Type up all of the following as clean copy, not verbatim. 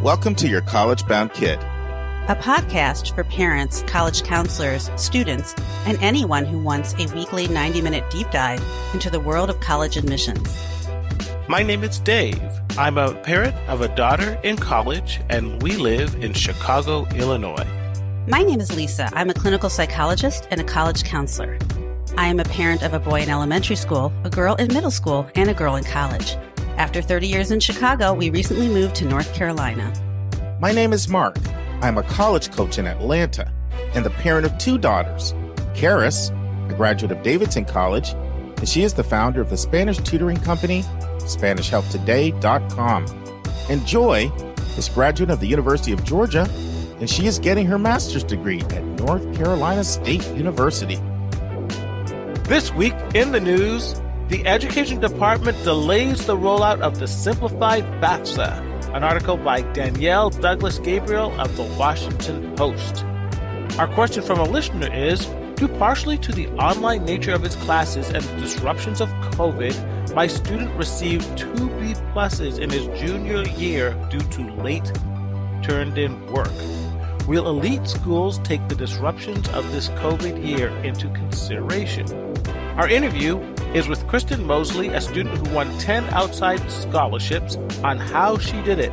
Welcome to Your College Bound Kid, a podcast for parents, college counselors, students, and anyone who wants a weekly 90-minute deep dive into the world of college admissions. My name is Dave. I'm a parent of a daughter in college, and we live in Chicago, Illinois. My name is Lisa. I'm a clinical psychologist and a college counselor. I am a parent of a boy in elementary school, a girl in middle school, and a girl in college. After 30 years in Chicago, we recently moved to North Carolina. My name is Mark. I'm a college coach in Atlanta and the parent of two daughters. Karis, a graduate of Davidson College, and she is the founder of the Spanish tutoring company, SpanishHelpToday.com. And Joy is a graduate of the University of Georgia, and she is getting her master's degree at North Carolina State University. This week in the news, the Education Department delays the rollout of the Simplified FAFSA, an article by Daniel Douglas Gabriel of the Washington Post. Our question from a listener is, due partially to the online nature of his classes and the disruptions of COVID, my student received 2 B pluses in his junior year due to late turned-in work. Will elite schools take the disruptions of this COVID year into consideration? Our interview is with Kristen Mosley, a student who won 10 outside scholarships, on how she did it.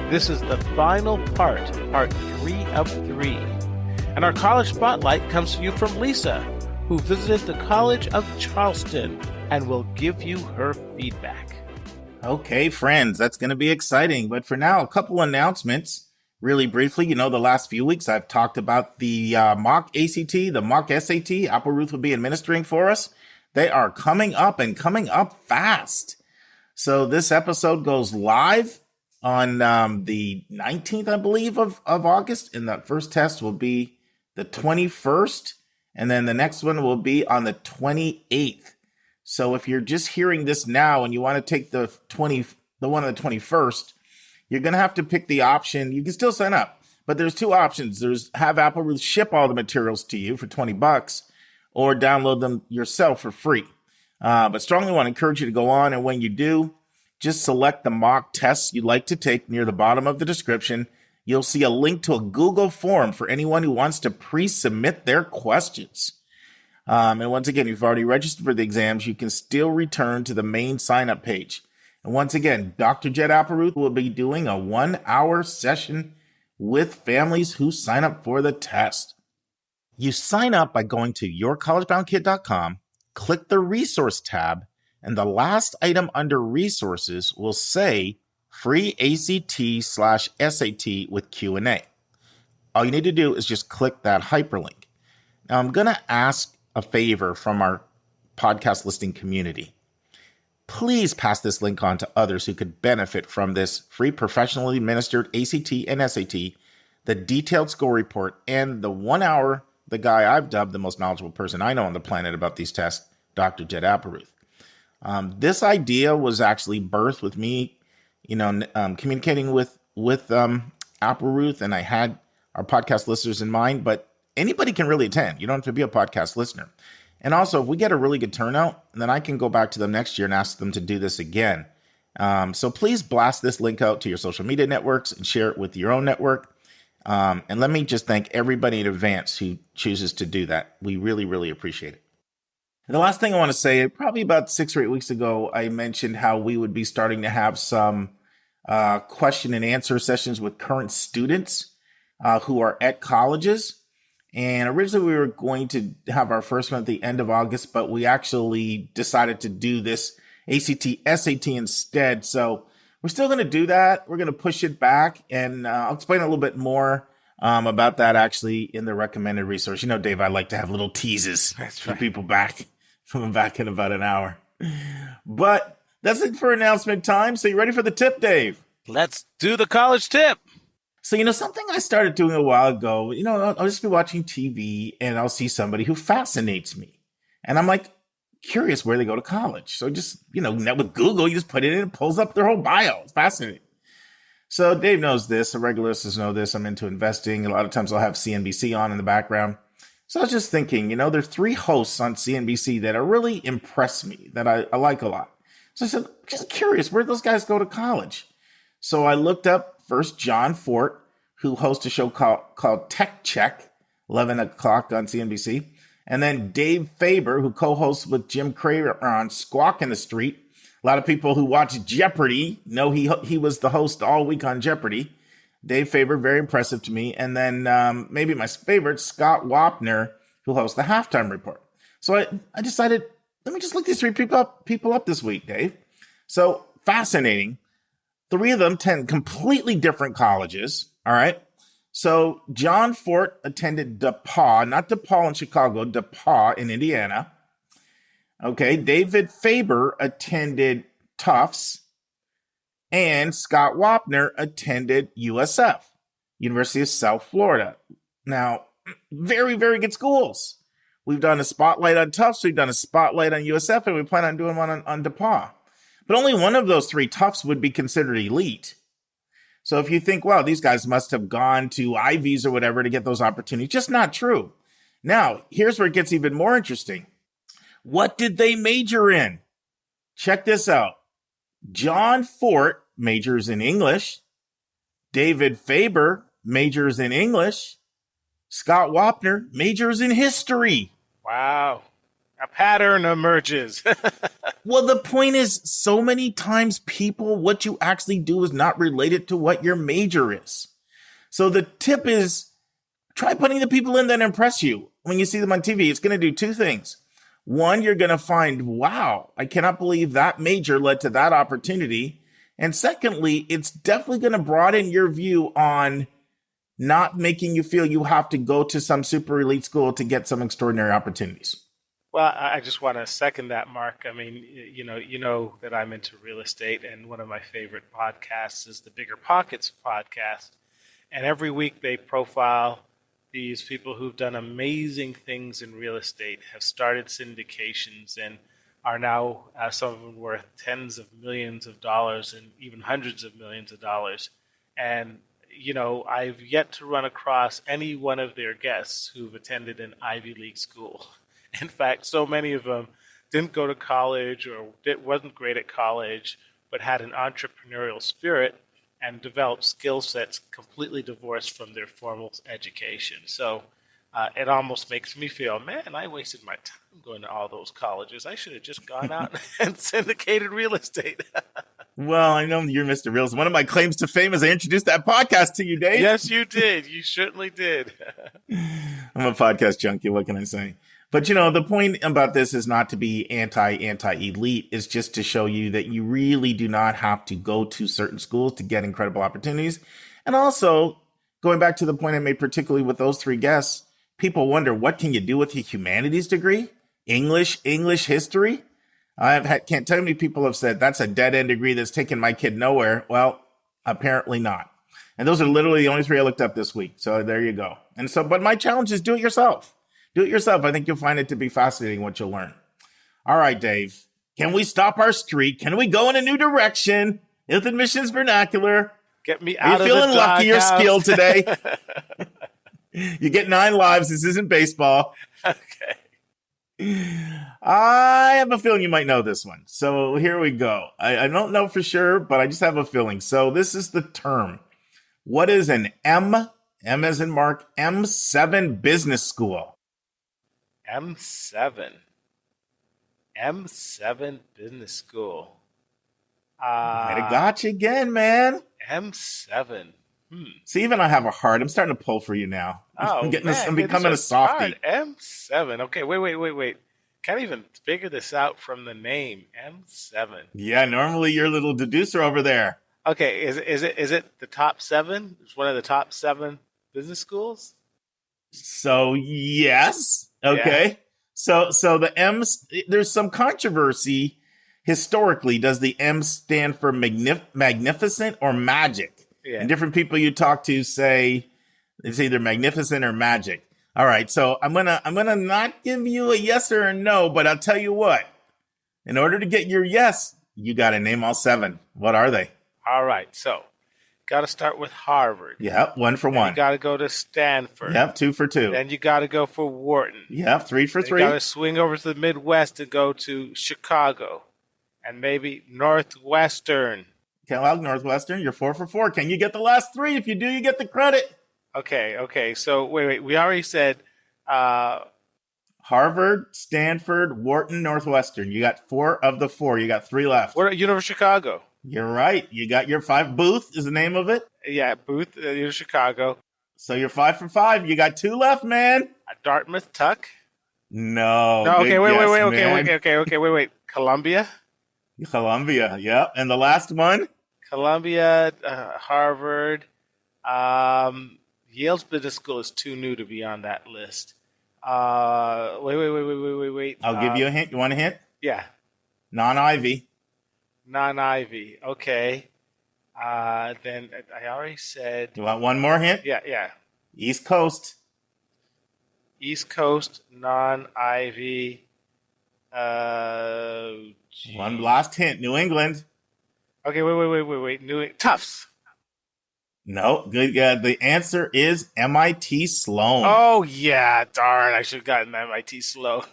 This is the final part 3 of 3. And our college spotlight comes to you from Lisa, who visited the College of Charleston and will give you her feedback. Okay, friends, that's going to be exciting. But for now, a couple announcements. Really briefly, the last few weeks I've talked about the mock ACT, the mock SAT. Apple Ruth will be administering for us. They are coming up and coming up fast. So this episode goes live on the 19th, I believe, of August. And the first test will be the 21st. And then the next one will be on the 28th. So if you're just hearing this now and you want to take the one on the 21st, you're going to have to pick the option. You can still sign up, but there's two options. There's have Apple Ruth ship all the materials to you for $20 or download them yourself for free. But strongly want to encourage you to go on. And when you do, just select the mock tests you'd like to take near the bottom of the description. You'll see a link to a Google form for anyone who wants to pre-submit their questions. And once again, if you've already registered for the exams, you can still return to the main sign-up page. And once again, Dr. Jed Appleruth will be doing a 1-hour session with families who sign up for the test. You sign up by going to yourcollegeboundkid.com, click the resource tab, and the last item under resources will say free ACT/SAT with Q&A. All you need to do is just click that hyperlink. Now, I'm going to ask a favor from our podcast listening community. Please pass this link on to others who could benefit from this free professionally administered ACT and SAT, the detailed score report, and the 1 hour, the guy I've dubbed the most knowledgeable person I know on the planet about these tests, Dr. Jed Appleruth. This idea was actually birthed with me, communicating with Appleruth, and I had our podcast listeners in mind, but anybody can really attend. You don't have to be a podcast listener. And also, if we get a really good turnout, then I can go back to them next year and ask them to do this again. So please blast this link out to your social media networks and share it with your own network. And let me just thank everybody in advance who chooses to do that. We really, really appreciate it. And the last thing I want to say, probably about 6 or 8 weeks ago, I mentioned how we would be starting to have some question and answer sessions with current students who are at colleges. And originally we were going to have our first one at the end of August, but we actually decided to do this ACT, SAT instead. So we're still going to do that. We're going to push it back, and I'll explain a little bit more about that actually in the recommended resource. Dave, I like to have little teases for people back. Coming back in about an hour. But that's it for announcement time. So you ready for the tip, Dave? Let's do the college tip. So, something I started doing a while ago, I'll just be watching TV and I'll see somebody who fascinates me. And I'm like curious where they go to college. So just, with Google, you just put it in, it pulls up their whole bio. It's fascinating. So Dave knows this. The regular listeners know this. I'm into investing. A lot of times I'll have CNBC on in the background. So I was just thinking, there's 3 hosts on CNBC that are really impress me, that I like a lot. So I said, just curious, where those guys go to college? So I looked up First, John Fort, who hosts a show called Tech Check, 11 o'clock on CNBC. And then Dave Faber, who co-hosts with Jim Cramer on Squawk in the Street. A lot of people who watch Jeopardy know he was the host all week on Jeopardy. Dave Faber, very impressive to me. And then maybe my favorite, Scott Wapner, who hosts the Halftime Report. So I decided, let me just look these three people up this week, Dave. So fascinating. Three of them attend completely different colleges. All right. So John Fort attended DePaul, not DePaul in Chicago, DePaul in Indiana. Okay. David Faber attended Tufts. And Scott Wapner attended USF, University of South Florida. Now, very, very good schools. We've done a spotlight on Tufts, we've done a spotlight on USF, and we plan on doing one on DePaul. But only one of those three, Tufts, would be considered elite. So if you think, wow, these guys must have gone to Ivies or whatever to get those opportunities, just not true. Now, here's where it gets even more interesting. What did they major in? Check this out. John Fort majors in English. David Faber majors in English. Scott Wapner majors in history. Wow. A pattern emerges. Well, the point is, so many times what you actually do is not related to what your major is. So the tip is, try putting the people in that impress you. When you see them on TV, it's going to do two things. One, you're going to find, wow, I cannot believe that major led to that opportunity. And secondly, it's definitely going to broaden your view on not making you feel you have to go to some super elite school to get some extraordinary opportunities. Well, I just want to second that, Mark. I mean, you know that I'm into real estate, and one of my favorite podcasts is the Bigger Pockets podcast. And every week they profile these people who've done amazing things in real estate, have started syndications, and are now, some of them worth tens of millions of dollars and even hundreds of millions of dollars. And, I've yet to run across any one of their guests who've attended an Ivy League school. In fact, so many of them didn't go to college or wasn't great at college, but had an entrepreneurial spirit and developed skill sets completely divorced from their formal education. So it almost makes me feel, man, I wasted my time going to all those colleges. I should have just gone out and syndicated real estate. Well, I know you're Mr. Real. One of my claims to fame is I introduced that podcast to you, Dave. Yes, you did. You certainly did. I'm a podcast junkie. What can I say? But, the point about this is not to be anti-elite. It's just to show you that you really do not have to go to certain schools to get incredible opportunities. And also, going back to the point I made, particularly with those three guests, people wonder, what can you do with a humanities degree? English history? Can't tell me people have said, that's a dead-end degree that's taken my kid nowhere. Well, apparently not. And those are literally the only three I looked up this week. So there you go. And so, but my challenge is do it yourself. Do it yourself. I think you'll find it to be fascinating what you'll learn. All right, Dave. Can we stop our streak? Can we go in a new direction? Health Admissions Vernacular. Get me out of the Are you feeling lucky or doghouse? skilled today? You get 9 lives. This isn't baseball. Okay. I have a feeling you might know this one. So here we go. I don't know for sure, but I just have a feeling. So this is the term. What is an M as in Mark, M7 business school? M7 business school. Might have got you again, man. M7. See, even I have a heart. I'm starting to pull for you now. Oh, I'm becoming a softie. Hard. M7. Okay, wait. Can't even figure this out from the name. M7. Yeah, normally you're a little deducer over there. Okay, is it the top 7? It's one of the top 7 business schools? So yes. Okay. Yeah. So the M, there's some controversy historically. Does the M stand for magnificent or magic? Yeah. And different people you talk to say it's either magnificent or magic. All right. So I'm gonna not give you a yes or a no, but I'll tell you what. In order to get your yes, you got to name all 7. What are they? All right. So got to start with Harvard. Yep, 1 for 1. You got to go to Stanford. Yep, 2 for 2. Then you got to go for Wharton. Yep, 3 for 3. You got to swing over to the Midwest and go to Chicago, and maybe Northwestern. Kellogg Northwestern, you're 4 for 4. Can you get the last three? If you do, you get the credit. Okay. So wait. We already said Harvard, Stanford, Wharton, Northwestern. You got 4 of the 4. You got 3 left. what? University of Chicago. You're right. You got your 5. Booth is the name of it. Yeah, Booth, University of Chicago. So you're 5 for 5. You got 2 left, man. Dartmouth, Tuck. No. No. Okay. Good Wait. guess, man. Okay. Wait. Columbia. Columbia. Yep. And the last one? Columbia, Harvard. Yale's Business School is too new to be on that list. Wait. I'll give you a hint. You want a hint? Yeah, Non-Ivy. non-Ivy. Okay. Then I already said. You want one more hint? Yeah. East Coast. East Coast, non-Ivy. One last hint. New England. Okay, wait. Tufts. No. Good. The answer is MIT Sloan. Oh, yeah. Darn, I should have gotten MIT Sloan.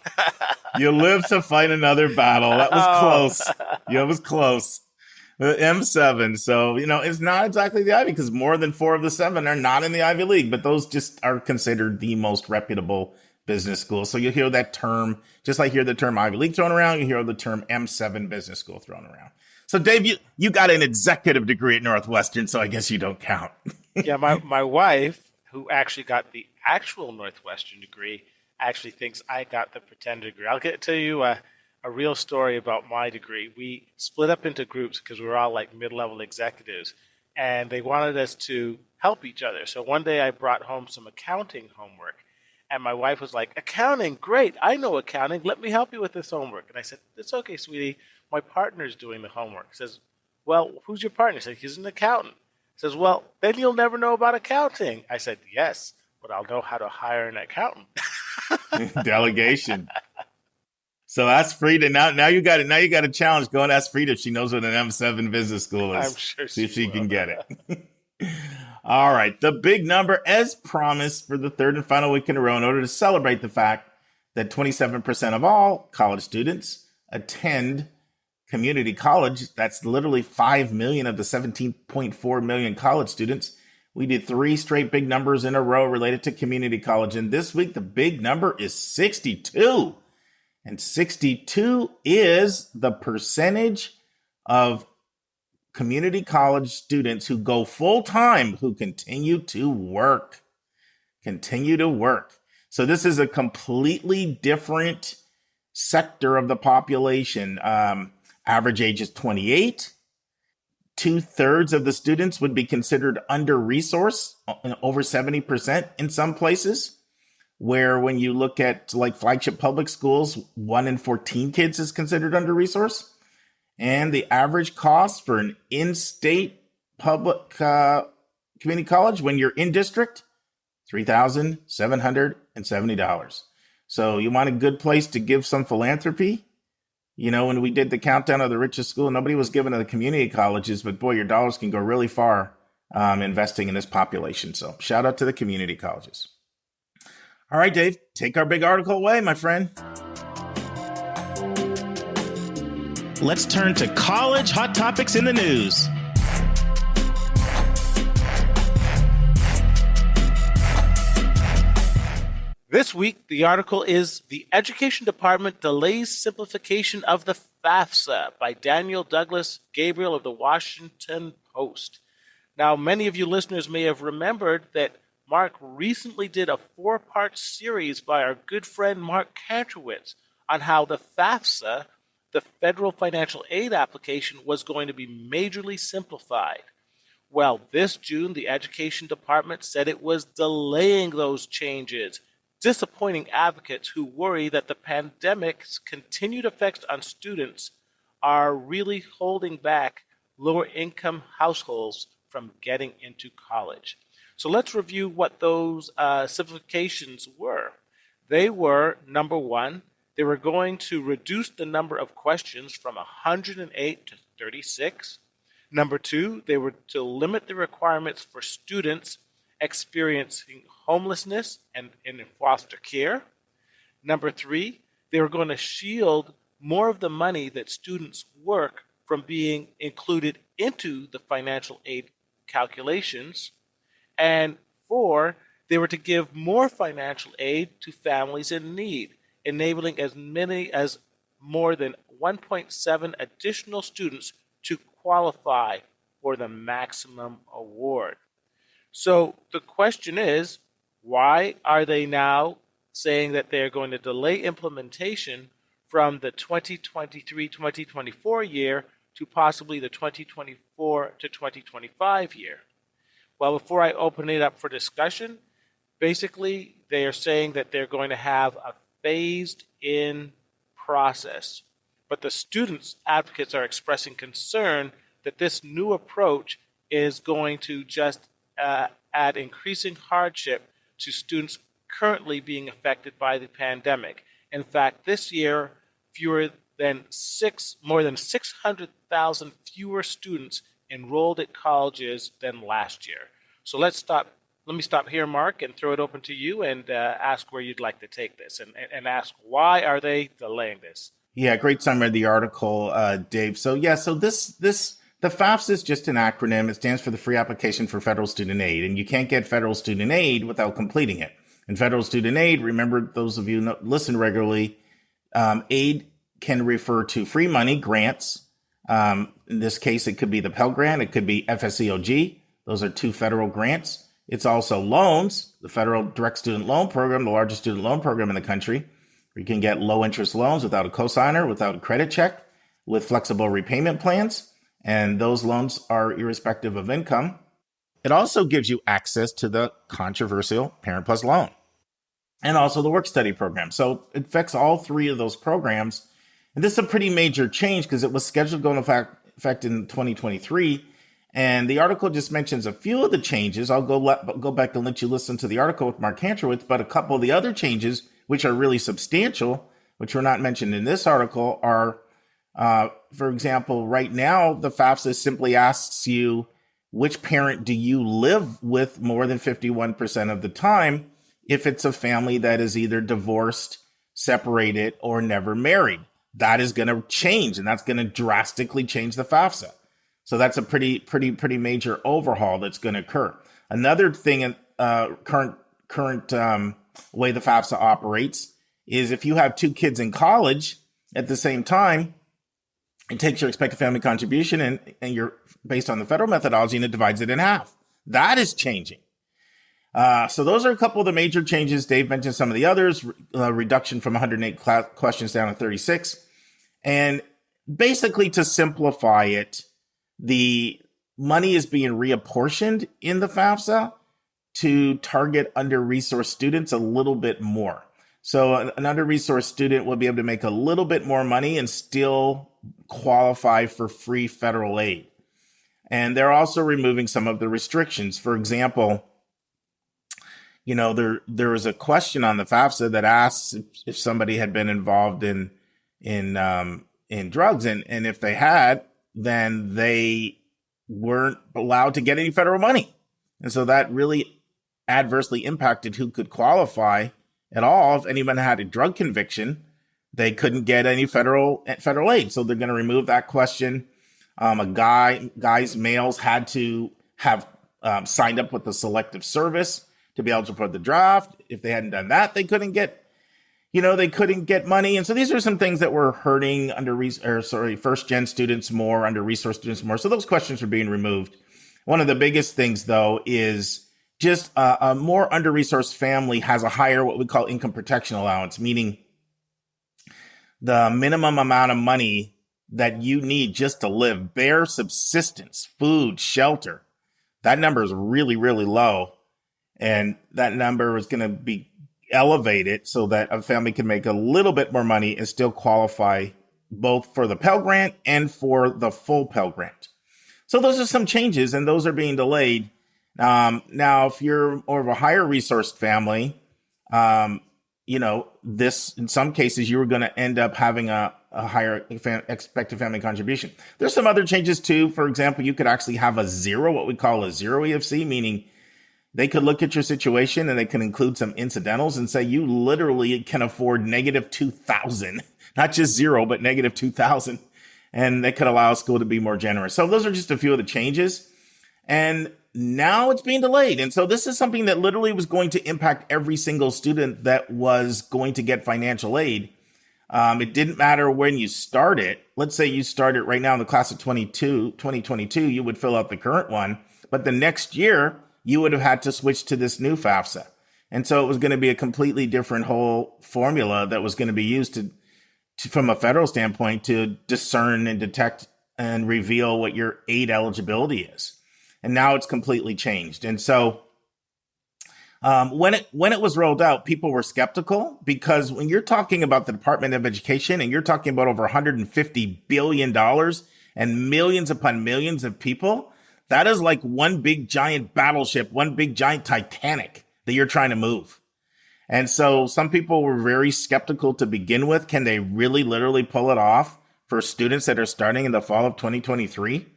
You live to fight another battle. That was close. Yeah, it was close. The M7. So, it's not exactly the Ivy because more than 4 of the 7 are not in the Ivy League, but those just are considered the most reputable business schools. So you hear that term, just like you hear the term Ivy League thrown around, you hear the term M7 business school thrown around. So, Dave, you got an executive degree at Northwestern, so I guess you don't count. Yeah, my wife, who actually got the actual Northwestern degree, actually thinks I got the pretend degree. I'll tell you a real story about my degree. We split up into groups because we were all like mid-level executives, and they wanted us to help each other. So one day I brought home some accounting homework, and my wife was like, "Accounting, great. I know accounting. Let me help you with this homework." And I said, "It's okay, sweetie. My partner's doing the homework." He says, "Well, who's your partner?" I said, "He's an accountant." He says, "Well, then you'll never know about accounting." I said, "Yes, but I'll know how to hire an accountant." Delegation. So ask Frida. Now you got it. Now you got a challenge. Go and ask Frida if she knows what an M7 business school is. I'm sure See if she will. can get it. All right. The big number, as promised, for the third and final week in a row, in order to celebrate the fact that 27% of all college students attend community college. That's literally 5 million of the 17.4 million college students. We did 3 straight big numbers in a row related to community college. And this week, the big number is 62. And 62 is the percentage of community college students who go full-time, who continue to work. So this is a completely different sector of the population. Average age is 28. 2/3 of the students would be considered under-resourced, over 70% in some places, where when you look at like flagship public schools, 1 in 14 kids is considered under-resourced. And the average cost for an in-state public community college when you're in district, $3,770. So you want a good place to give some philanthropy? When we did the countdown of the richest school, nobody was given to the community colleges, but boy, your dollars can go really far investing in this population. So shout out to the community colleges. All right, Dave, take our big article away, my friend. Let's turn to college hot topics in the news. This week, the article is "The Education Department Delays Simplification of the FAFSA" by Daniel Douglas Gabriel of the Washington Post. Now, many of you listeners may have remembered that Mark recently did a 4-part series by our good friend Mark Kantrowitz on how the FAFSA, the federal financial aid application, was going to be majorly simplified. Well, this June, the Education Department said it was delaying those changes, disappointing advocates who worry that the pandemic's continued effects on students are really holding back lower-income households from getting into college. So let's review what those simplifications were. They were, number one, they were going to reduce the number of questions from 108 to 36. Number two, they were to limit the requirements for students experiencing homelessness and in foster care. Number three, they were going to shield more of the money that students work from being included into the financial aid calculations. And 4, they were to give more financial aid to families in need, enabling as many as more than 1.7 additional students to qualify for the maximum award. So the question is, why are they now saying that they're going to delay implementation from the 2023-2024 year to possibly the 2024 to 2025 year? Well, before I open it up for discussion, basically they are saying that they're going to have a phased-in process. But the students' advocates are expressing concern that this new approach is going to just add increasing hardship to students currently being affected by the pandemic. In fact, this year, more than 600,000 fewer students enrolled at colleges than last year. So let me stop here, Mark, and throw it open to you and ask where you'd like to take this and ask why are they delaying this? Yeah, great summary of the article, Dave. So the FAFSA is just an acronym. It stands for the Free Application for Federal Student Aid, and you can't get federal student aid without completing it. And federal student aid, remember, those of you who listen regularly, aid can refer to free money, grants. In this case, it could be the Pell Grant. It could be FSEOG. Those are 2 federal grants. It's also loans, the Federal Direct Student Loan Program, the largest student loan program in the country, where you can get low interest loans without a cosigner, without a credit check, with flexible repayment plans. And those loans are irrespective of income. It also gives you access to the controversial Parent Plus loan and also the work study program. So it affects all 3 of those programs. And this is a pretty major change because it was scheduled to go into effect in 2023. And the article just mentions a few of the changes. I'll go back and let you listen to the article with Mark Kantrowitz, but a couple of the other changes, which are really substantial, which were not mentioned in this article, are, for example, right now, the FAFSA simply asks you, which parent do you live with more than 51% of the time if it's a family that is either divorced, separated, or never married? That is going to change, and that's going to drastically change the FAFSA. So that's a pretty major overhaul that's going to occur. Another thing, current way the FAFSA operates is if you have 2 kids in college at the same time, it takes your expected family contribution and you're based on the federal methodology, and it divides it in half. That is changing. So those are a couple of the major changes. Dave mentioned some of the others, reduction from 108 questions down to 36. And basically, to simplify it, the money is being reapportioned in the FAFSA to target under-resourced students a little bit more. So an under-resourced student will be able to make a little bit more money and still qualify for free federal aid. And they're also removing some of the restrictions. For example, there was a question on the FAFSA that asks if somebody had been involved in drugs, and if they had, then they weren't allowed to get any federal money. And so that really adversely impacted who could qualify at all. If anyone had a drug conviction, they couldn't get any federal aid. So they're going to remove that question. Males had to have signed up with the Selective Service to be eligible for the draft. If they hadn't done that, they couldn't get money. And so these are some things that were hurting first-gen students more, under-resourced students more. So those questions are being removed. One of the biggest things, though, is just a more under-resourced family has a higher what we call income protection allowance, meaning the minimum amount of money that you need just to live, bare subsistence, food, shelter. That number is really, really low. And that number is going to be elevated so that a family can make a little bit more money and still qualify both for the Pell Grant and for the full Pell Grant. So those are some changes, and those are being delayed. Now, if you're more of a higher resourced family, this, in some cases, you were going to end up having a higher expected family contribution. There's some other changes too. For example, you could actually have what we call a zero EFC, meaning they could look at your situation and they can include some incidentals and say you literally can afford negative 2,000, not just zero, but negative 2,000. and that could allow a school to be more generous. So those are just a few of the changes. And now it's being delayed. And so this is something that literally was going to impact every single student that was going to get financial aid. It didn't matter when you start it. Let's say you started right now in the class of 2022, you would fill out the current one. But the next year, you would have had to switch to this new FAFSA. And so it was going to be a completely different whole formula that was going to be used to from a federal standpoint to discern and detect and reveal what your aid eligibility is. And now it's completely changed. And so when it was rolled out, people were skeptical because when you're talking about the Department of Education and you're talking about over $150 billion and millions upon millions of people, that is like one big giant battleship, one big giant Titanic that you're trying to move. And so some people were very skeptical to begin with. Can they really literally pull it off for students that are starting in the fall of 2023?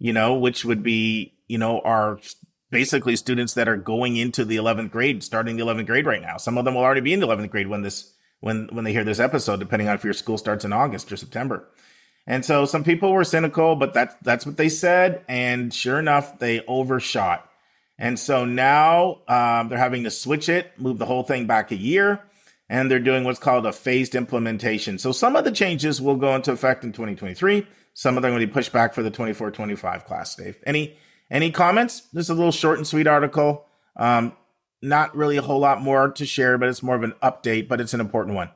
Which would be, are basically students that are going into the 11th grade, starting the 11th grade right now. Some of them will already be in the 11th grade when they hear this episode, depending on if your school starts in August or September. And so some people were cynical, but that's what they said. And sure enough, they overshot. And so now they're having to switch it, move the whole thing back a year, and they're doing what's called a phased implementation. So some of the changes will go into effect in 2023. Some of them will be pushed back for the 24-25 class, Dave. Any comments? This is a little short and sweet article. Not really a whole lot more to share, but it's more of an update, but it's an important one.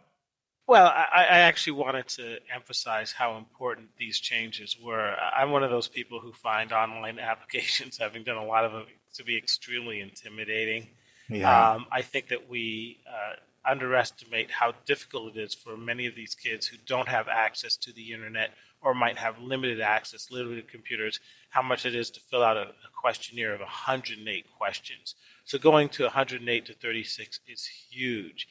Well, I actually wanted to emphasize how important these changes were. I'm one of those people who find online applications, having done a lot of them, to be extremely intimidating. Yeah. I think that we underestimate how difficult it is for many of these kids who don't have access to the internet or might have limited access, limited computers, how much it is to fill out a questionnaire of 108 questions. So going to 108 to 36 is huge.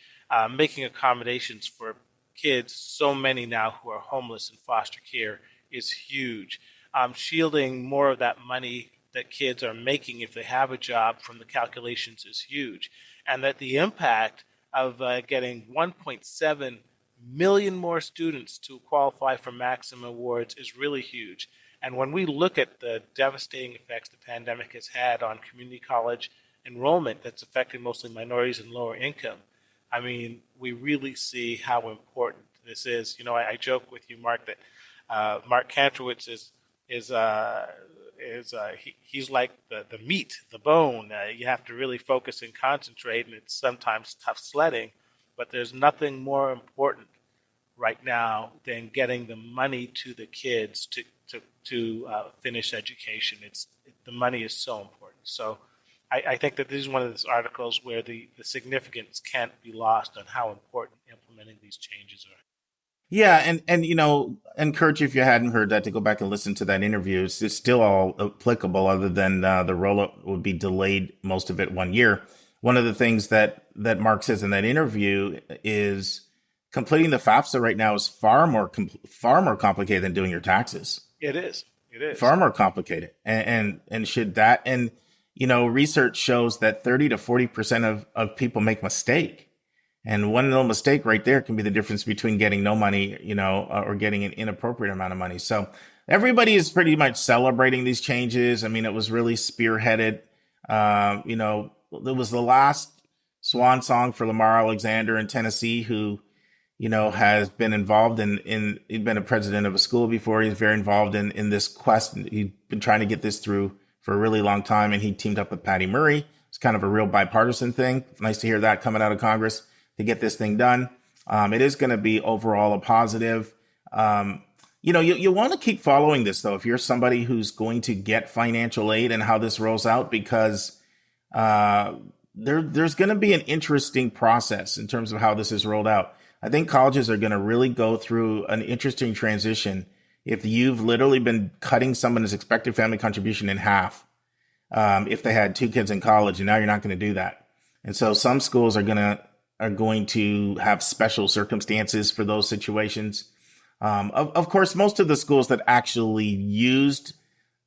Making accommodations for kids, so many now who are homeless in foster care, is huge. Shielding more of that money that kids are making if they have a job from the calculations is huge. And that the impact of getting 1.7 million more students to qualify for maximum awards is really huge. And when we look at the devastating effects the pandemic has had on community college enrollment that's affecting mostly minorities and lower income, I mean, we really see how important this is. I joke with you, Mark, that Mark Kantrowitz he's like the meat, the bone. You have to really focus and concentrate, and it's sometimes tough sledding. But there's nothing more important right now than getting the money to the kids to finish education. The money is so important. So I think that this is one of those articles where the significance can't be lost on how important implementing these changes are. Yeah, and encourage you, if you hadn't heard that, to go back and listen to that interview. It's still all applicable, other than the rollout would be delayed, most of it 1 year. One of the things that Mark says in that interview is completing the FAFSA right now is far more complicated than doing your taxes. It is far more complicated, and should that, and research shows that 30 to 40% of people make mistake. And one little mistake right there can be the difference between getting no money, or getting an inappropriate amount of money. So everybody is pretty much celebrating these changes. I mean, it was really spearheaded. It was the last swan song for Lamar Alexander in Tennessee, who, has been involved he'd been a president of a school before. He's very involved in this quest. He'd been trying to get this through for a really long time. And he teamed up with Patty Murray. It's kind of a real bipartisan thing. Nice to hear that coming out of Congress to get this thing done. It is going to be overall a positive. You want to keep following this, though, if you're somebody who's going to get financial aid and how this rolls out, because there's going to be an interesting process in terms of how this is rolled out. I think colleges are going to really go through an interesting transition if you've literally been cutting someone's expected family contribution in half, if they had 2 kids in college, and now you're not going to do that. And so some schools are going to have special circumstances for those situations. Of course, most of the schools that actually used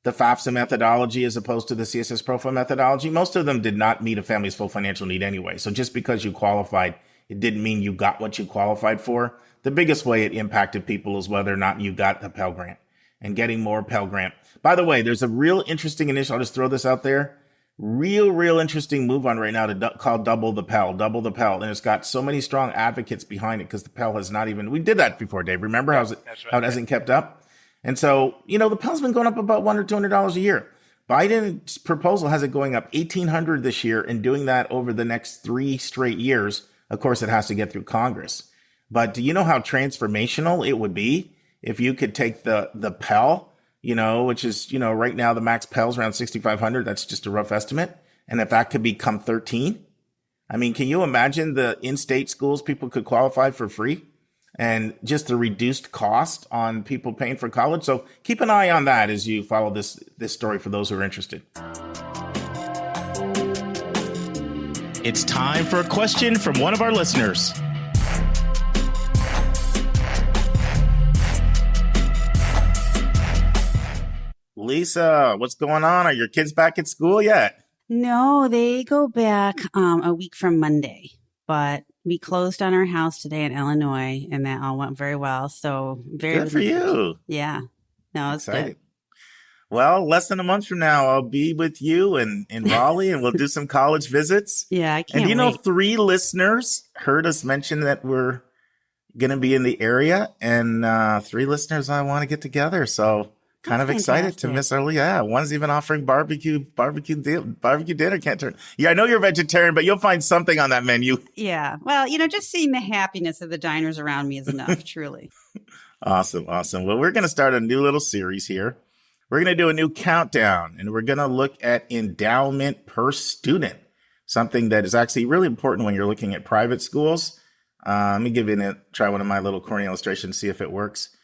the FAFSA methodology as opposed to the CSS profile methodology, most of them did not meet a family's full financial need anyway. So just because you qualified, it didn't mean you got what you qualified for. The biggest way it impacted people is whether or not you got the Pell Grant. and getting more Pell Grant. By the way, there's a real interesting initiative. I'll just throw this out there. Real interesting move on right now called Double the Pell. And it's got so many strong advocates behind it because the Pell has not even, we did that before, Dave. Remember how it hasn't kept up? And so, the Pell's been going up about $100 or $200 a year. Biden's proposal has it going up $1,800 this year and doing that over the next 3 straight years. Of course, it has to get through Congress. But do you know how transformational it would be if you could take the Pell, which is, right now the max Pell's around 6,500. That's just a rough estimate. And if that could become 13, I mean, can you imagine the in-state schools people could qualify for free and just the reduced cost on people paying for college? So keep an eye on that as you follow this story for those who are interested. It's time for a question from one of our listeners. Lisa, what's going on? Are your kids back at school yet? No, they go back a week from Monday, but we closed on our house today in Illinois, and that all went very well. So very good for you. Yeah. No, it's excited. Good. Well, less than a month from now, I'll be with you in Raleigh, and we'll do some college visits. Yeah, I can't And 3 listeners heard us mention that we're going to be in the area, and 3 listeners I want to get together. So kind of excited to miss early. Yeah, one's even offering barbecue dinner. Can't turn. Yeah, I know you're vegetarian, but you'll find something on that menu. Yeah. Well, just seeing the happiness of the diners around me is enough, truly. Awesome. Well, we're going to start a new little series here. We're going to do a new countdown, and we're going to look at endowment per student, something that is actually really important when you're looking at private schools. Let me try one of my little corny illustrations, see if it works.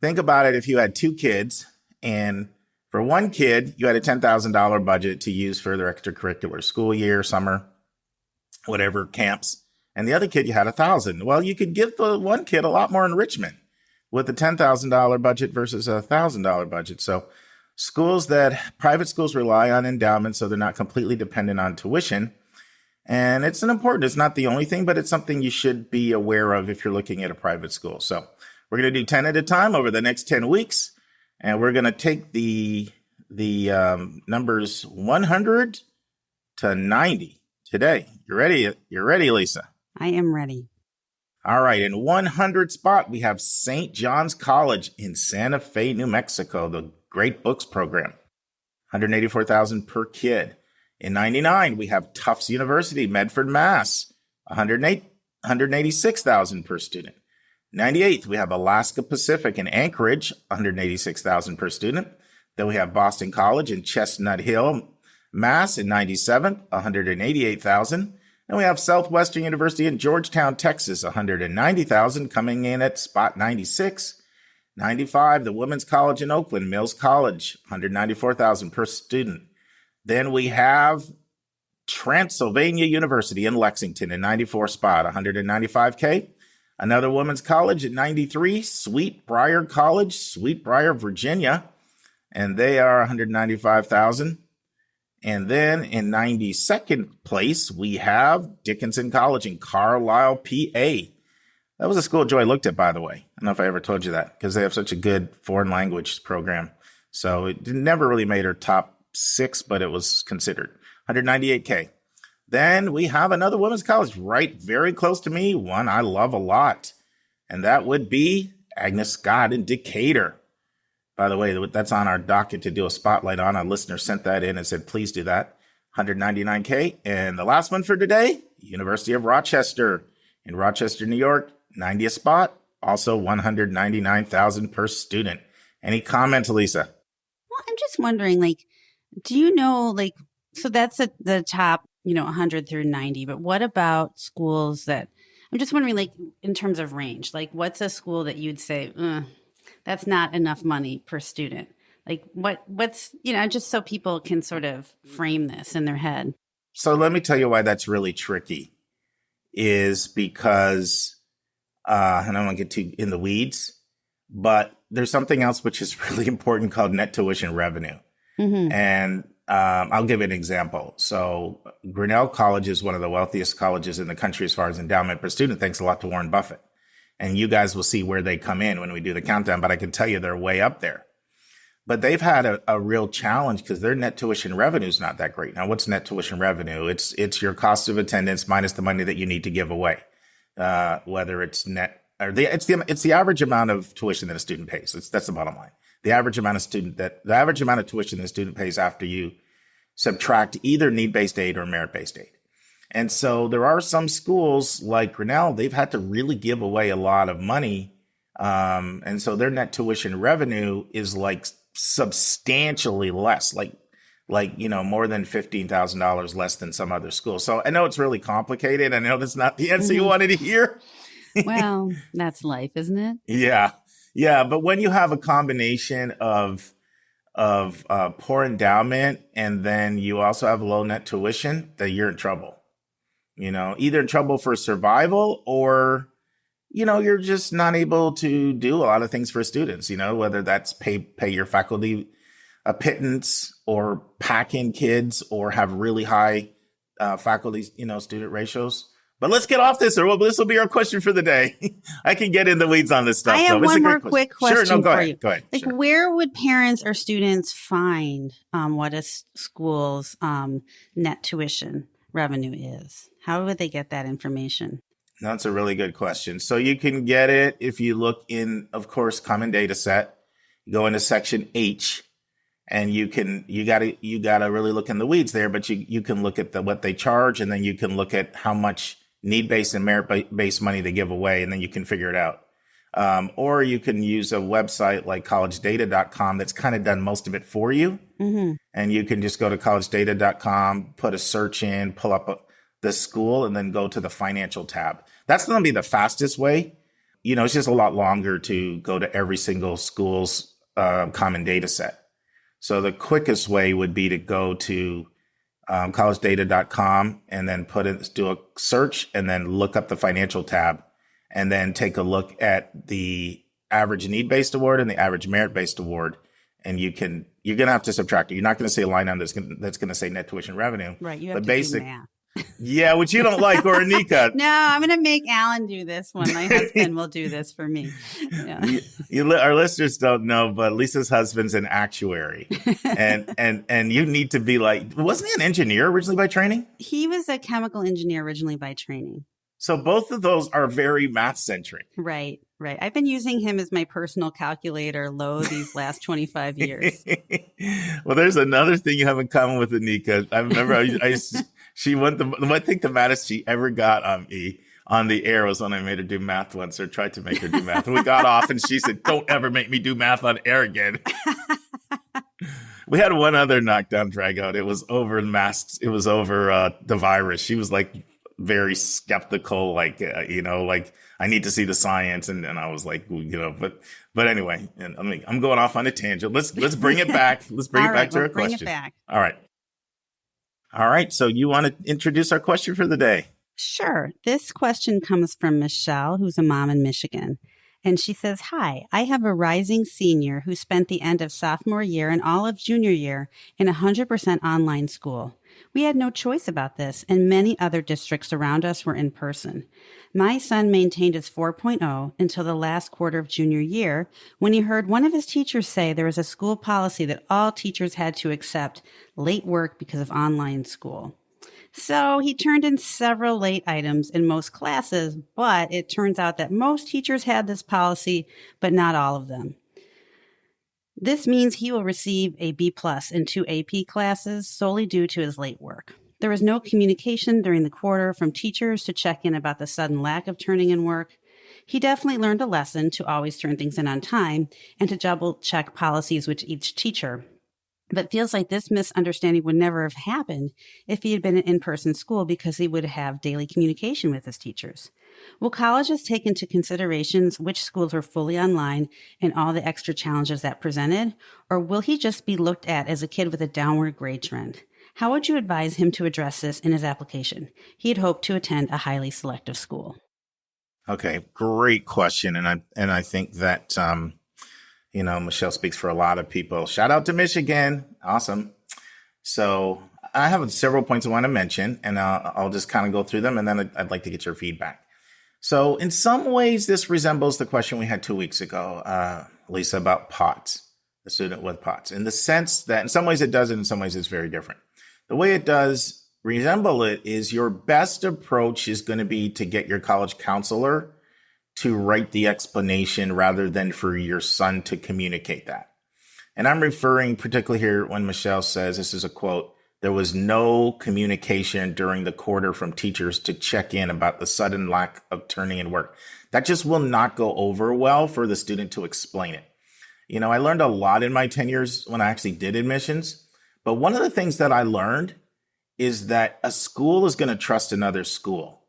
Think about it. If you had 2 kids, and for one kid, you had a $10,000 budget to use for their extracurricular school year, summer, whatever, camps. And the other kid, you had $1,000. Well, you could give the one kid a lot more enrichment with a $10,000 budget versus a $1,000 budget. So private schools rely on endowment, so they're not completely dependent on tuition. And it's not the only thing, but it's something you should be aware of if you're looking at a private school. So we're going to do 10 at a time over the next 10 weeks. And we're going to take the numbers 100 to 90 today. You ready? You're ready, Lisa? I am ready. All right. In 100 spot, we have St. John's College in Santa Fe, New Mexico, the Great Books program, $184,000 per kid. In 99, we have Tufts University, Medford, Mass, $186,000 per student. 98th, we have Alaska Pacific in Anchorage, $186,000 per student. Then we have Boston College in Chestnut Hill, Mass. in 97th, $188,000. And we have Southwestern University in Georgetown, Texas, $190,000 coming in at spot 96. 95, the Women's College in Oakland, Mills College, $194,000 per student. Then we have Transylvania University in Lexington in 94 spot, $195K. Another women's college at 93, Sweetbriar College, Sweetbriar, Virginia, and they are $195,000. And then in 92nd place, we have Dickinson College in Carlisle, PA. That was a school Joy looked at, by the way. I don't know if I ever told you that, because they have such a good foreign language program. So it never really made her top 6, but it was considered. $198K. Then we have another women's college very close to me, one I love a lot, and that would be Agnes Scott in Decatur. By the way, that's on our docket to do a spotlight on. A listener sent that in and said, please do that. $199K. And the last one for today, University of Rochester in Rochester, New York, 90th spot, also $199,000 per student. Any comments, Lisa? Well, I'm just wondering, do you know, so that's the top 100 through 90. But what about schools that, I'm just wondering, in terms of range, what's a school that you'd say, that's not enough money per student? What's, just so people can sort of frame this in their head. So let me tell you why that's really tricky is because, I don't want to get too in the weeds, but there's something else which is really important called net tuition revenue. Mm-hmm. And I'll give you an example. So Grinnell College is one of the wealthiest colleges in the country as far as endowment per student, thanks a lot to Warren Buffett. And you guys will see where they come in when we do the countdown, but I can tell you they're way up there. but they've had a real challenge because their net tuition revenue is not that great. Now, what's net tuition revenue? It's your cost of attendance minus the money that you need to give away, whether it's net or it's the average amount of tuition that a student pays. That's the bottom line. The average amount of tuition that a student pays after you subtract either need-based aid or merit-based aid. And so there are some schools like Grinnell, they've had to really give away a lot of money. And so their net tuition revenue is like substantially less, like more than $15,000 less than some other schools. So I know it's really complicated. I know that's not the answer you wanted to hear. Well, that's life, isn't it? Yeah. Yeah. But when you have a combination of poor endowment and then you also have low net tuition, that you're in trouble. Either in trouble for survival or, you're just not able to do a lot of things for students, whether that's pay your faculty a pittance or pack in kids or have really high faculty, student ratios. But let's get off this, or this will be our question for the day. I can get in the weeds on this stuff. I have one more quick question Sure, no, go for ahead. you. Go ahead. Like, Sure. where would parents or students find what a school's net tuition revenue is? How would they get that information? That's a really good question. So you can get it if you look in, of course, Common Data Set. You go into Section H, and you gotta really look in the weeds there. But you can look at what they charge, and then you can look at how much need-based and merit-based money they give away, and then you can figure it out. Or you can use a website like collegedata.com that's kind of done most of it for you. Mm-hmm. And you can just go to collegedata.com, put a search in, pull up the school, and then go to the financial tab. That's going to be the fastest way. It's just a lot longer to go to every single school's common data set. So the quickest way would be to go to collegedata.com and then do a search and then look up the financial tab and then take a look at the average need-based award and the average merit-based award. And you're going to have to subtract it. You're not going to see a line on that's going to say net tuition revenue. Right. You have to do math. Yeah, which you don't like, or Anika. No, I'm going to make Alan do this one. My husband will do this for me. Yeah. Our listeners don't know, but Lisa's husband's an actuary. and you need to be like, wasn't he an engineer originally by training? He was a chemical engineer originally by training. So both of those are very math-centric. Right. I've been using him as my personal calculator low these last 25 years. Well, there's another thing you have in common with Anika. I remember I think the maddest she ever got on me on the air was when I made her do math once, or tried to make her do math. And we got off and she said, "Don't ever make me do math on air again." We had one other knockdown drag out. It was over masks. It was over the virus. She was like very skeptical, like, like, I need to see the science. And I was like, but anyway, and I'm going off on a tangent. Let's bring it back. Let's bring it back to our question. Bring it back. All right. So you want to introduce our question for the day? Sure. This question comes from Michele, who's a mom in Michigan. And she says, "Hi, I have a rising senior who spent the end of sophomore year and all of junior year in 100% online school. We had no choice about this, and many other districts around us were in person. My son maintained his 4.0 until the last quarter of junior year when he heard one of his teachers say there was a school policy that all teachers had to accept late work because of online school. So he turned in several late items in most classes, but it turns out that most teachers had this policy, but not all of them. This means he will receive a B+ in 2 AP classes solely due to his late work. There was no communication during the quarter from teachers to check in about the sudden lack of turning in work. He definitely learned a lesson to always turn things in on time and to double check policies with each teacher. But feels like this misunderstanding would never have happened if he had been in in-person school because he would have daily communication with his teachers. Will colleges take into considerations which schools were fully online and all the extra challenges that presented? Or will he just be looked at as a kid with a downward grade trend? How would you advise him to address this in his application? He had hoped to attend a highly selective school. Okay, great question. And I think that, Michele speaks for a lot of people. Shout out to Michigan. Awesome. So I have several points I want to mention, and I'll just kind of go through them, and then I'd like to get your feedback. So in some ways, this resembles the question we had 2 weeks ago, Lisa, about POTS. a student with POTS, in the sense that in some ways it does, and in some ways it's very different. The way it does resemble it is your best approach is going to be to get your college counselor to write the explanation rather than for your son to communicate that. And I'm referring particularly here when Michele says, this is a quote, there was no communication during the quarter from teachers to check in about the sudden lack of turning in work. That just will not go over well for the student to explain it. You know, I learned a lot in my 10 years when I actually did admissions, but one of the things that I learned is that a school is going to trust another school.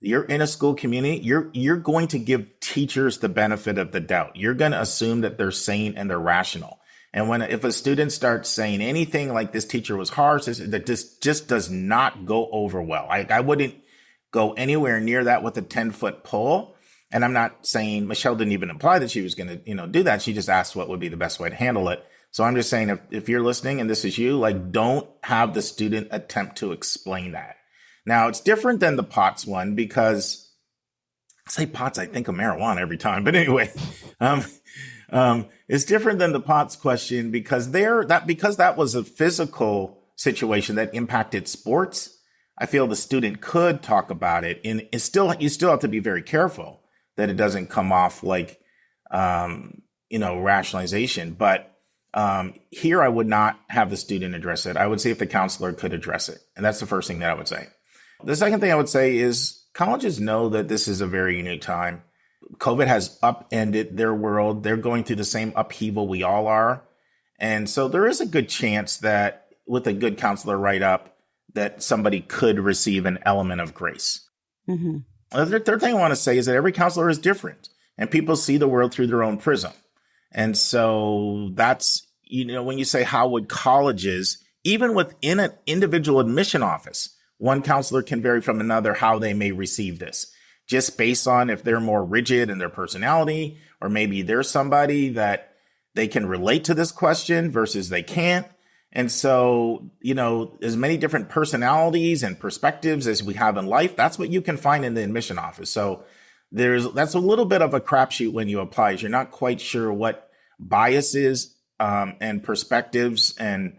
You're in a school community, you're going to give teachers the benefit of the doubt. You're going to assume that they're sane and they're rational. And if a student starts saying anything like this teacher was harsh, that just does not go over well. I wouldn't go anywhere near that with a 10-foot pole. And I'm not saying Michele didn't even imply that she was going to, do that. She just asked what would be the best way to handle it. So I'm just saying, if you're listening and this is you, like, don't have the student attempt to explain that. Now, it's different than the POTS one because I say POTS, I think of marijuana every time. But anyway, it's different than the POTS question because that was a physical situation that impacted sports. I feel the student could talk about it, and you still have to be very careful that it doesn't come off like rationalization. But here, I would not have the student address it. I would see if the counselor could address it, and that's the first thing that I would say. The second thing I would say is colleges know that this is a very unique time. COVID has upended their world. They're going through the same upheaval we all are. And so there is a good chance that with a good counselor write-up, that somebody could receive an element of grace. Mm-hmm. The third thing I want to say is that every counselor is different and people see the world through their own prism. And so that's, when you say how would colleges, even within an individual admission office, one counselor can vary from another how they may receive this, just based on if they're more rigid in their personality, or maybe there's somebody that they can relate to this question versus they can't. And so, as many different personalities and perspectives as we have in life, that's what you can find in the admission office. So that's a little bit of a crapshoot when you apply. You're not quite sure what biases and perspectives and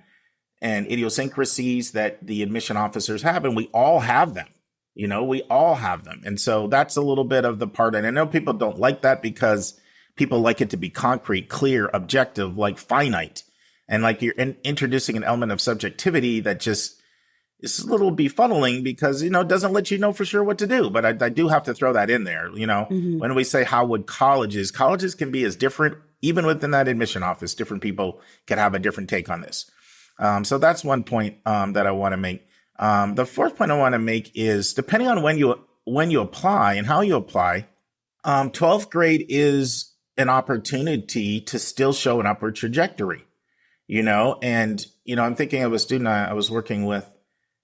idiosyncrasies that the admission officers have, and we all have them. We all have them. And so that's a little bit of the part. And I know people don't like that because people like it to be concrete, clear, objective, like finite. And like you're introducing an element of subjectivity that just is a little befuddling because, it doesn't let you know for sure what to do. But I do have to throw that in there. Mm-hmm. When we say how would colleges can be as different, even within that admission office, different people can have a different take on this. So that's one point that I want to make. The fourth point I want to make is depending on when you apply and how you apply, 12th grade is an opportunity to still show an upward trajectory, and, I'm thinking of a student I was working with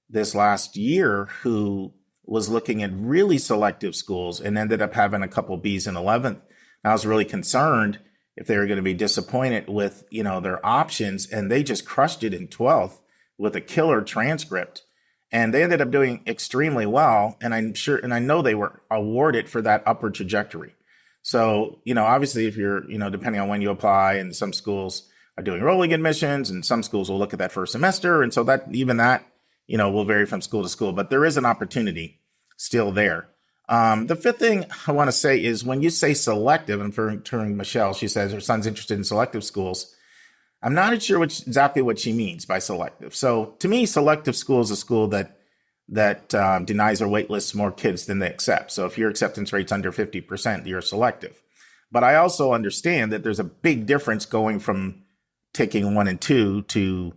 this last year who was looking at really selective schools and ended up having a couple B's in 11th. I was really concerned if they were going to be disappointed with, their options, and they just crushed it in 12th with a killer transcript. And they ended up doing extremely well. And I know they were awarded for that upward trajectory. So, obviously if you're, depending on when you apply, and some schools are doing rolling admissions and some schools will look at that first semester. And so that will vary from school to school, but there is an opportunity still there. The fifth thing I want to say is when you say selective, and for Michele, she says her son's interested in selective schools. I'm not sure exactly what she means by selective. So to me, selective school is a school that denies or waitlists more kids than they accept. So if your acceptance rate's under 50%, you're selective. But I also understand that there's a big difference going from taking 1 and 2 to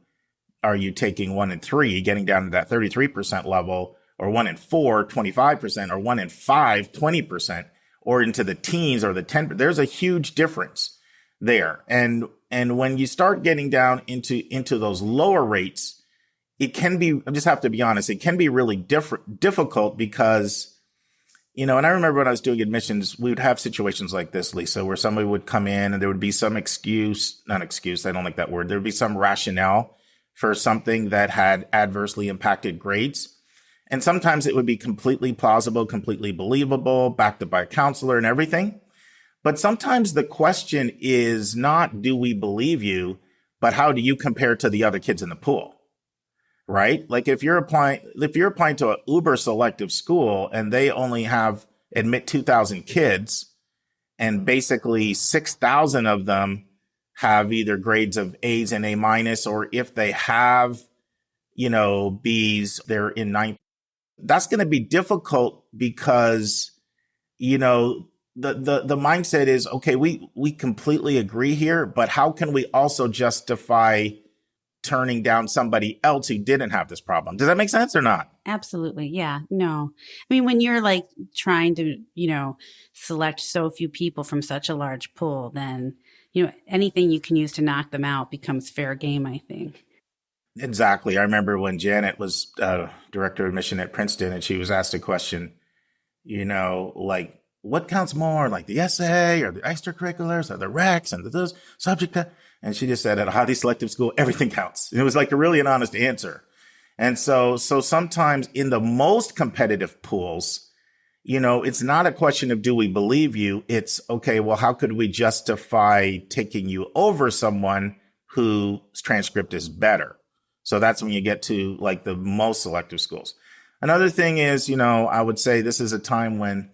are you taking 1 and 3, getting down to that 33% level, or 1 and 4, 25%, or 1 and 5, 20%, or into the teens or the 10%. There's a huge difference there. And when you start getting down into those lower rates, it can be, I just have to be honest, it can be really difficult because, and I remember when I was doing admissions, we would have situations like this, Lisa, where somebody would come in and there would be some not excuse, I don't like that word. There would be some rationale for something that had adversely impacted grades. And sometimes it would be completely plausible, completely believable, backed up by a counselor and everything. But sometimes the question is not, do we believe you, but how do you compare to the other kids in the pool? Right? Like if you're applying to an uber selective school and they only admit 2,000 kids and basically 6,000 of them have either grades of A's and A minus, or if they have, B's, they're in ninth. That's going to be difficult because, the mindset is, okay, we completely agree here, but how can we also justify turning down somebody else who didn't have this problem? Does that make sense or not? Absolutely. Yeah. No. I mean, when you're like trying to, select so few people from such a large pool, then, anything you can use to knock them out becomes fair game, I think. Exactly. I remember when Janet was director of admission at Princeton and she was asked a question, like, what counts more, like the essay or the extracurriculars or the recs and those subject? And she just said, at a highly selective school, everything counts. And it was like really an honest answer. And so sometimes in the most competitive pools, it's not a question of, do we believe you? It's, okay, well, how could we justify taking you over someone whose transcript is better? So that's when you get to like the most selective schools. Another thing is, I would say this is a time when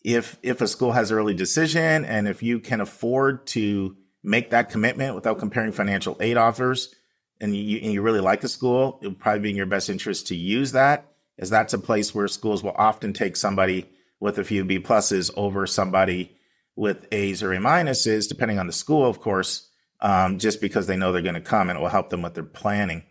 if a school has early decision and if you can afford to make that commitment without comparing financial aid offers and you really like the school, it would probably be in your best interest to use that, as that's a place where schools will often take somebody with a few B pluses over somebody with A's or A minuses, depending on the school, of course, just because they know they're going to come and it will help them with their planning.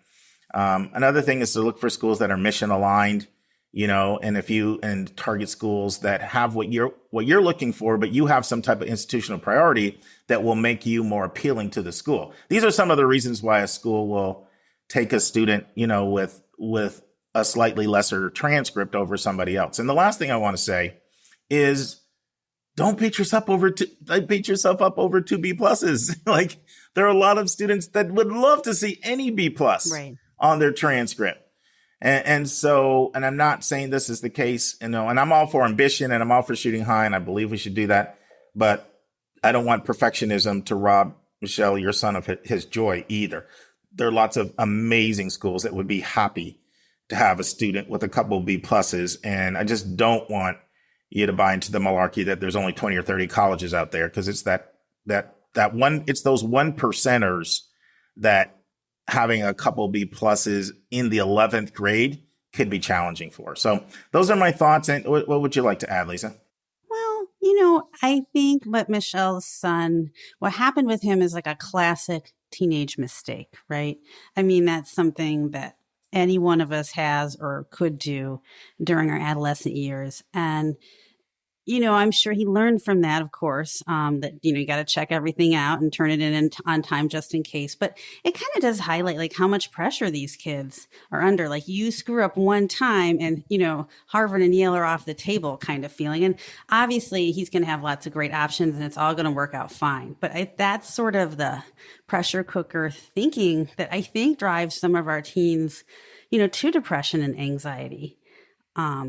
Another thing is to look for schools that are mission aligned, and target schools that have what you're looking for, but you have some type of institutional priority that will make you more appealing to the school. These are some of the reasons why a school will take a student, with a slightly lesser transcript over somebody else. And the last thing I want to say is, don't beat yourself up over two B pluses. Like, there are a lot of students that would love to see any B plus on their transcript. And I'm not saying this is the case, and I'm all for ambition and I'm all for shooting high, and I believe we should do that. But I don't want perfectionism to rob Michele, your son, of his joy either. There are lots of amazing schools that would be happy to have a student with a couple of B pluses. And I just don't want you to buy into the malarkey that there's only 20 or 30 colleges out there, because it's it's those 1%ers that having a couple B pluses in the 11th grade could be challenging for. So those are my thoughts. And what would you like to add, Lisa? Well, I think what happened with him is like a classic teenage mistake, right? I mean, that's something that any one of us has or could do during our adolescent years. And I'm sure he learned from that, of course, that, you got to check everything out and turn it in on time just in case. But it kind of does highlight like how much pressure these kids are under. Like, you screw up one time and, Harvard and Yale are off the table kind of feeling. And obviously he's going to have lots of great options and it's all going to work out fine. But that's sort of the pressure cooker thinking that I think drives some of our teens, to depression and anxiety,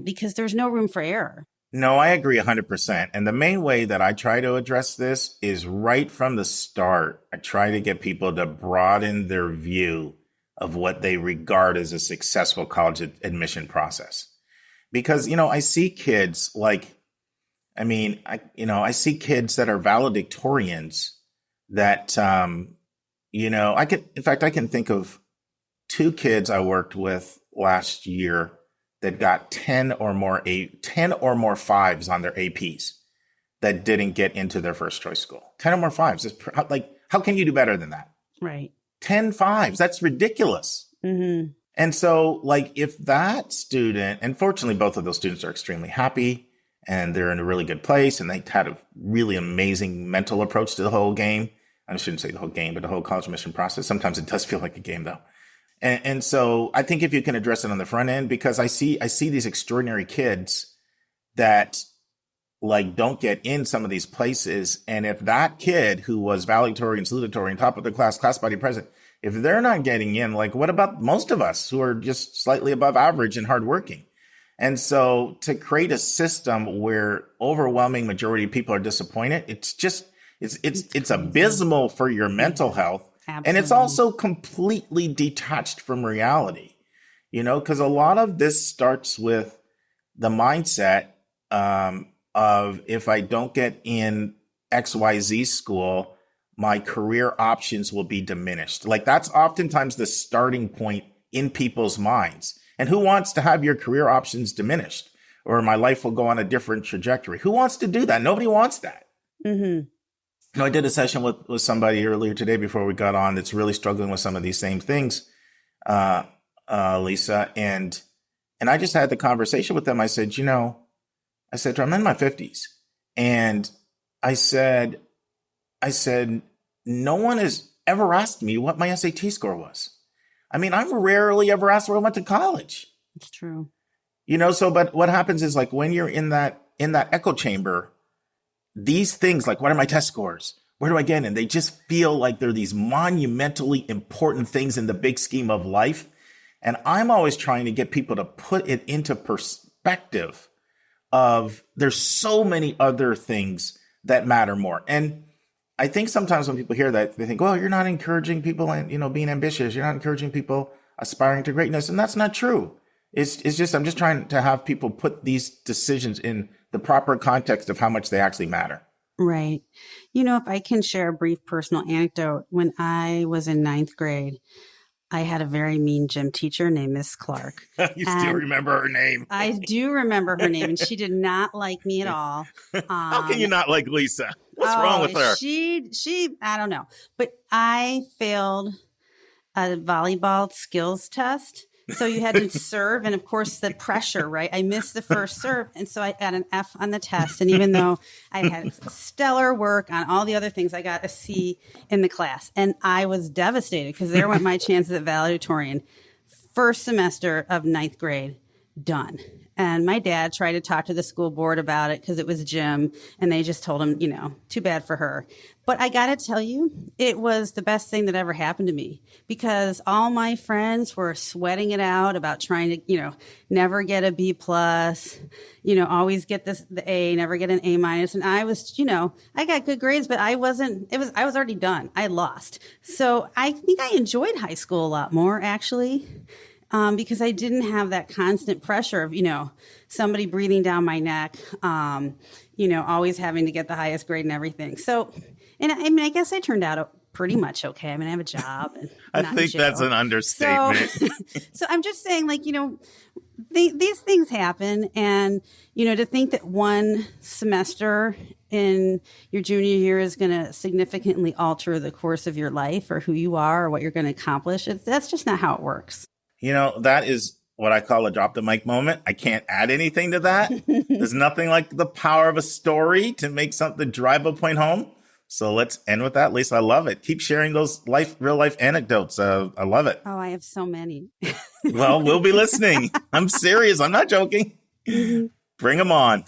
because there's no room for error. No, I agree 100%. And the main way that I try to address this is right from the start. I try to get people to broaden their view of what they regard as a successful college admission process. Because, I see kids I see kids that are valedictorians that, I can think of 2 kids I worked with last year that got 10 or more 5s on their APs that didn't get into their first choice school. 10 or more 5s. It's like, how can you do better than that? Right. 10 5s. That's ridiculous. Mm-hmm. And so, like, if that student, and fortunately, both of those students are extremely happy and they're in a really good place and they had a really amazing mental approach to the whole game. I shouldn't say the whole game, but the whole college admission process. Sometimes it does feel like a game, though. And so I think if you can address it on the front end, because I see these extraordinary kids that like don't get in some of these places. And if that kid who was valedictorian, salutatorian, top of the class body president, if they're not getting in, like, what about most of us who are just slightly above average and hardworking? And so to create a system where overwhelming majority of people are disappointed, it's abysmal for your mental health. Absolutely. And it's also completely detached from reality, because a lot of this starts with the mindset of if I don't get in XYZ school, my career options will be diminished. Like that's oftentimes the starting point in people's minds. And who wants to have your career options diminished? Or my life will go on a different trajectory. Who wants to do that? Nobody wants that. Mm-hmm. I did a session with somebody earlier today before we got on that's really struggling with some of these same things, Lisa. And I just had the conversation with them. I said, I'm in my 50s. And I said, no one has ever asked me what my SAT score was. I mean, I'm rarely ever asked where I went to college. It's true. But what happens is like when you're in that echo chamber, these things like, what are my test scores? Where do I get in? They just feel like they're these monumentally important things in the big scheme of life. And I'm always trying to get people to put it into perspective of there's so many other things that matter more. And I think sometimes when people hear that, they think, well, you're not encouraging people and, being ambitious. You're not encouraging people aspiring to greatness. And that's not true. It's just, I'm just trying to have people put these decisions in the proper context of how much they actually matter. Right. If I can share a brief personal anecdote, when I was in 9th grade, I had a very mean gym teacher named Miss Clark. You still remember her name? I do remember her name, and she did not like me at all. How can you not like Lisa? What's wrong with her? She, I don't know. But I failed a volleyball skills test. So you had to serve, and of course the pressure, right? I missed the first serve, and so I got an F on the test. And even though I had stellar work on all the other things, I got a C in the class. And I was devastated because there went my chances at valedictorian. First semester of 9th grade, done. And my dad tried to talk to the school board about it because it was gym, and they just told him, too bad for her. But I got to tell you, it was the best thing that ever happened to me because all my friends were sweating it out about trying to, never get a B plus, always get the A, never get an A minus. And I was, I got good grades, but I was already done. I lost. So I think I enjoyed high school a lot more, actually. Because I didn't have that constant pressure of, somebody breathing down my neck, always having to get the highest grade and everything. So, and I guess I turned out pretty much okay. I mean, I have a job. And I think that's an understatement. So I'm just saying, these things happen. And, to think that one semester in your junior year is going to significantly alter the course of your life or who you are or what you're going to accomplish, that's just not how it works. That is what I call a drop the mic moment. I can't add anything to that. There's nothing like the power of a story to make something drive a point home. So let's end with that, Lisa. I love it. Keep sharing those real life anecdotes. I love it. Oh, I have so many. Well, we'll be listening. I'm serious. I'm not joking. Bring them on.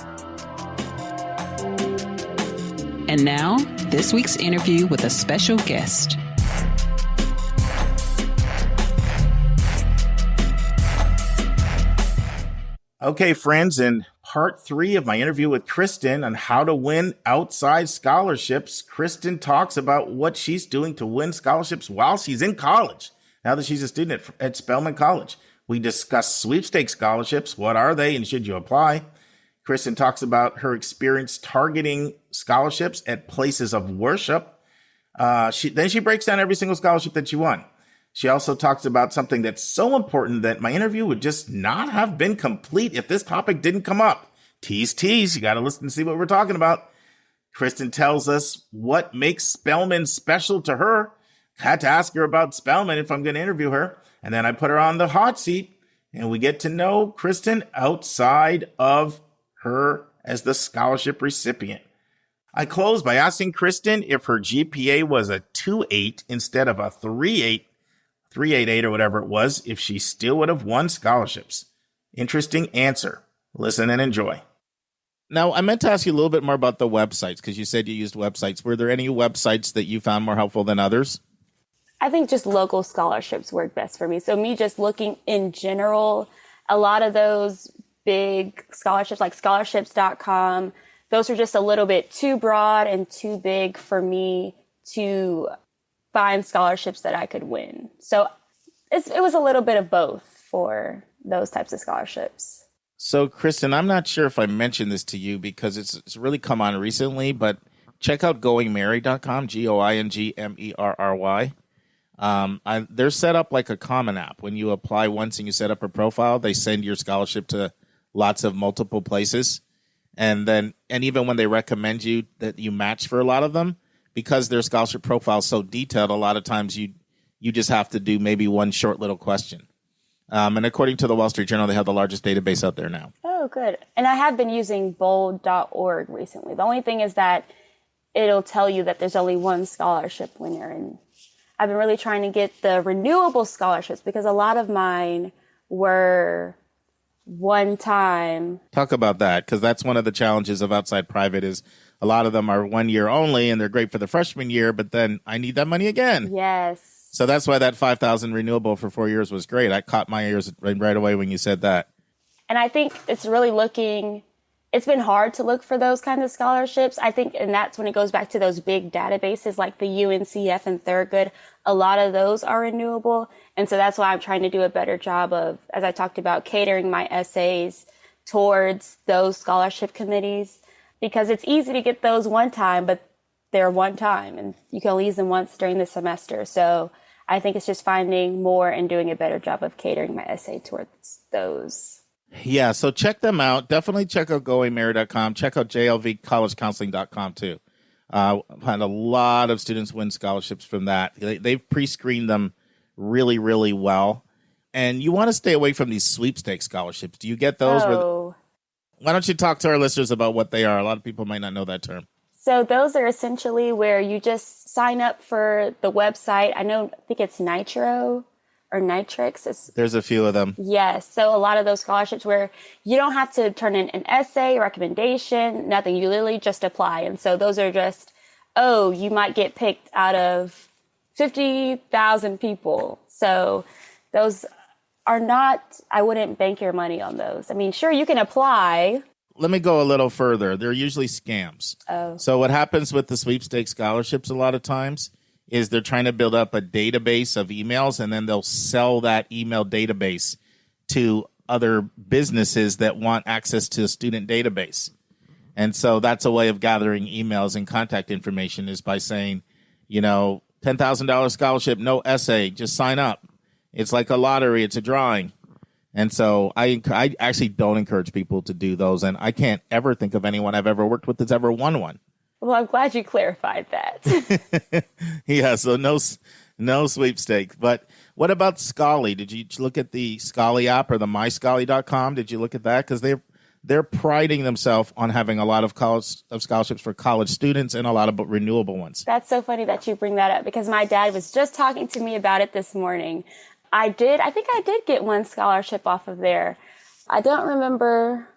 And now, this week's interview with a special guest. Okay, friends, in part 3 of my interview with Kristen on how to win outside scholarships, Kristen talks about what she's doing to win scholarships while she's in college, now that she's a student at Spelman College. We discuss sweepstake scholarships. What are they and should you apply? Kristen talks about her experience targeting scholarships at places of worship. Then she breaks down every single scholarship that she won. She also talks about something that's so important that my interview would just not have been complete if this topic didn't come up. Tease. You got to listen to see what we're talking about. Kristen tells us what makes Spelman special to her. Had to ask her about Spelman if I'm going to interview her. And then I put her on the hot seat and we get to know Kristen outside of her as the scholarship recipient. I close by asking Kristen if her GPA was a 2.8 instead of a 3.88 or whatever it was, if she still would have won scholarships. Interesting answer. Listen and enjoy. Now, I meant to ask you a little bit more about the websites, because you said you used websites. Were there any websites that you found more helpful than others? I think just local scholarships work best for me. So me just looking in general, a lot of those big scholarships like scholarships.com. Those are just a little bit too broad and too big for me to find scholarships that I could win. So it was a little bit of both for those types of scholarships. So, Kristen, I'm not sure if I mentioned this to you because it's really come on recently, but check out goingmerry.com, GOINGMERRY. They're set up like a common app. When you apply once and you set up a profile, they send your scholarship to lots of multiple places. And even when they recommend you that you match for a lot of them, because their scholarship profile is so detailed, a lot of times you just have to do maybe one short little question. And according to the Wall Street Journal, they have the largest database out there now. Oh, good. And I have been using bold.org recently. The only thing is that it'll tell you that there's only one scholarship winner. And I've been really trying to get the renewable scholarships because a lot of mine were one time. Talk about that, because that's one of the challenges of outside private is a lot of them are 1 year only and they're great for the freshman year, but then I need that money again. Yes. So that's why that $5,000 renewable for 4 years was great. I caught my ears right away when you said that. And I think it's really it's been hard to look for those kinds of scholarships. I think, and that's when it goes back to those big databases like the UNCF and Thurgood. A lot of those are renewable. And so that's why I'm trying to do a better job of, as I talked about, catering my essays towards those scholarship committees, because it's easy to get those one time, but they're one time and you can only use them once during the semester. So I think it's just finding more and doing a better job of catering my essay towards those. Yeah, so check them out. Definitely check out goingmerry.com. Check out jlvcollegecounseling.com too. I've had a lot of students win scholarships from that. They've pre-screened them really, really well. And you want to stay away from these sweepstake scholarships. Do you get those? Oh. Why don't you talk to our listeners about what they are? A lot of people might not know that term. So those are essentially where you just sign up for the website. I think it's Nitro or Nitrix. There's a few of them. Yes. So a lot of those scholarships where you don't have to turn in an essay, recommendation, nothing. You literally just apply. And so those are just, you might get picked out of 50,000 people. So those are not, I wouldn't bank your money on those. I mean, sure, you can apply. Let me go a little further. They're usually scams. Oh. So what happens with the sweepstakes scholarships a lot of times is they're trying to build up a database of emails, and then they'll sell that email database to other businesses that want access to a student database. And so that's a way of gathering emails and contact information is by saying, $10,000 scholarship, no essay, just sign up. It's like a lottery. It's a drawing. And so I actually don't encourage people to do those. And I can't ever think of anyone I've ever worked with that's ever won one. Well, I'm glad you clarified that. Yeah, so no sweepstakes. But what about Scholly? Did you look at the Scholly app or the myscholly.com? Did you look at that? Because they're priding themselves on having a lot of scholarships for college students and a lot of renewable ones. That's so funny that you bring that up because my dad was just talking to me about it this morning. I think I did get one scholarship off of there. I don't remember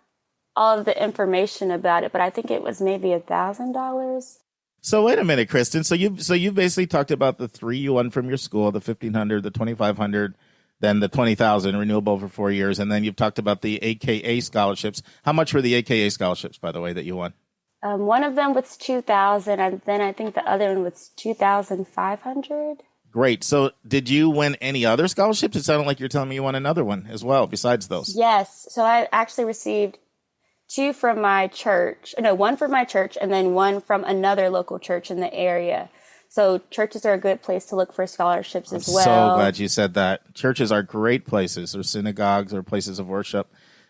all of the information about it, but I think it was maybe $1,000. So wait a minute, Kristen. So you basically talked about the three you won from your school, the $1,500, the $2,500, then the $20,000 renewable for 4 years, and then you've talked about the AKA scholarships. How much were the AKA scholarships, by the way, that you won? One of them was $2,000, and then I think the other one was $2,500. Great. So did you win any other scholarships? It sounded like you're telling me you won another one as well, besides those. Yes. So I actually received one from my church, and then one from another local church in the area. So churches are a good place to look for scholarships as well. So glad you said that. Churches are great places, or synagogues, or places of worship.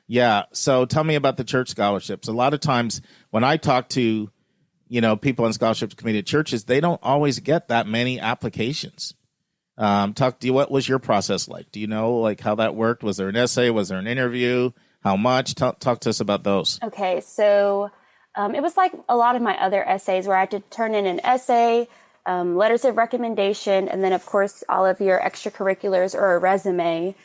Yeah. So tell me about the church scholarships. A lot of times when I talk to people on scholarships committee at churches, they don't always get that many applications. What was your process like? Do you know how that worked? Was there an essay? Was there an interview? How much? Talk to us about those. Okay, so it was like a lot of my other essays where I had to turn in an essay, letters of recommendation, and then of course all of your extracurriculars or a resume.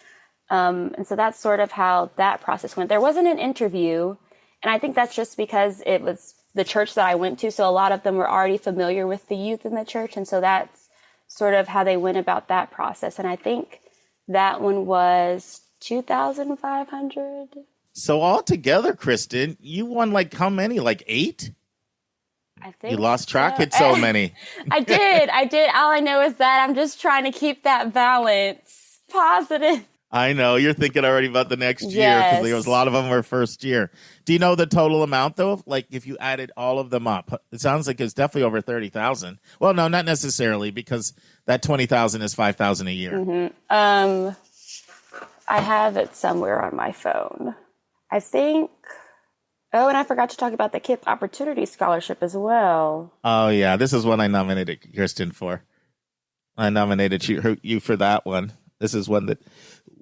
And so that's sort of how that process went. There wasn't an interview, and I think that's just because it was the church that I went to, so a lot of them were already familiar with the youth in the church, and so that's sort of how they went about that process. And I think that one was $2,500. So altogether, Kristen, you won like how many? Like 8? I think You lost track. so. It's so many. I did. All I know is that I'm just trying to keep that balance positive. I know. You're thinking already about the next year because there was a lot of them were first year. Do you know the total amount, though? Like, if you added all of them up, it sounds like it's definitely over 30,000. Well, no, not necessarily, because that 20,000 is 5,000 a year. Mm-hmm. I have it somewhere on my phone. I think. Oh, and I forgot to talk about the KIPP Opportunity Scholarship as well. Oh, yeah. This is one I nominated Kristen for. I nominated you for that one. This is one that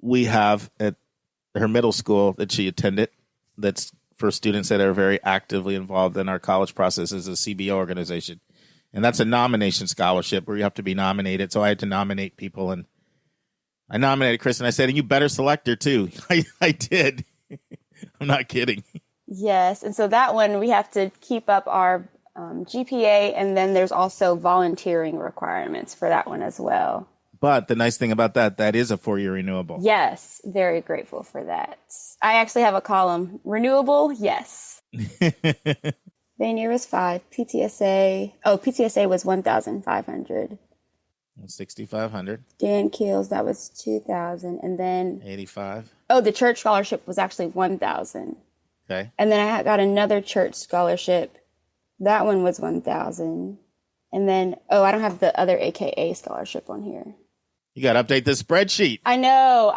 we have at her middle school that she attended. That's for students that are very actively involved in our college process as a CBO organization. And that's a nomination scholarship where you have to be nominated. So I had to nominate people, and I nominated Kristen. I said, and you better select her too. I did. I'm not kidding. Yes. And so that one, we have to keep up our GPA. And then there's also volunteering requirements for that one as well. But the nice thing about that is a 4-year renewable. Yes. Very grateful for that. I actually have a column. Renewable? Yes. Vanier was 5. PTSA was 1,500. 6,500. Dan Keels, that was 2,000. And then 85. Oh, the church scholarship was actually 1,000. Okay. And then I got another church scholarship. That one was 1,000. And then, I don't have the other AKA scholarship on here. You got to update this spreadsheet. I know.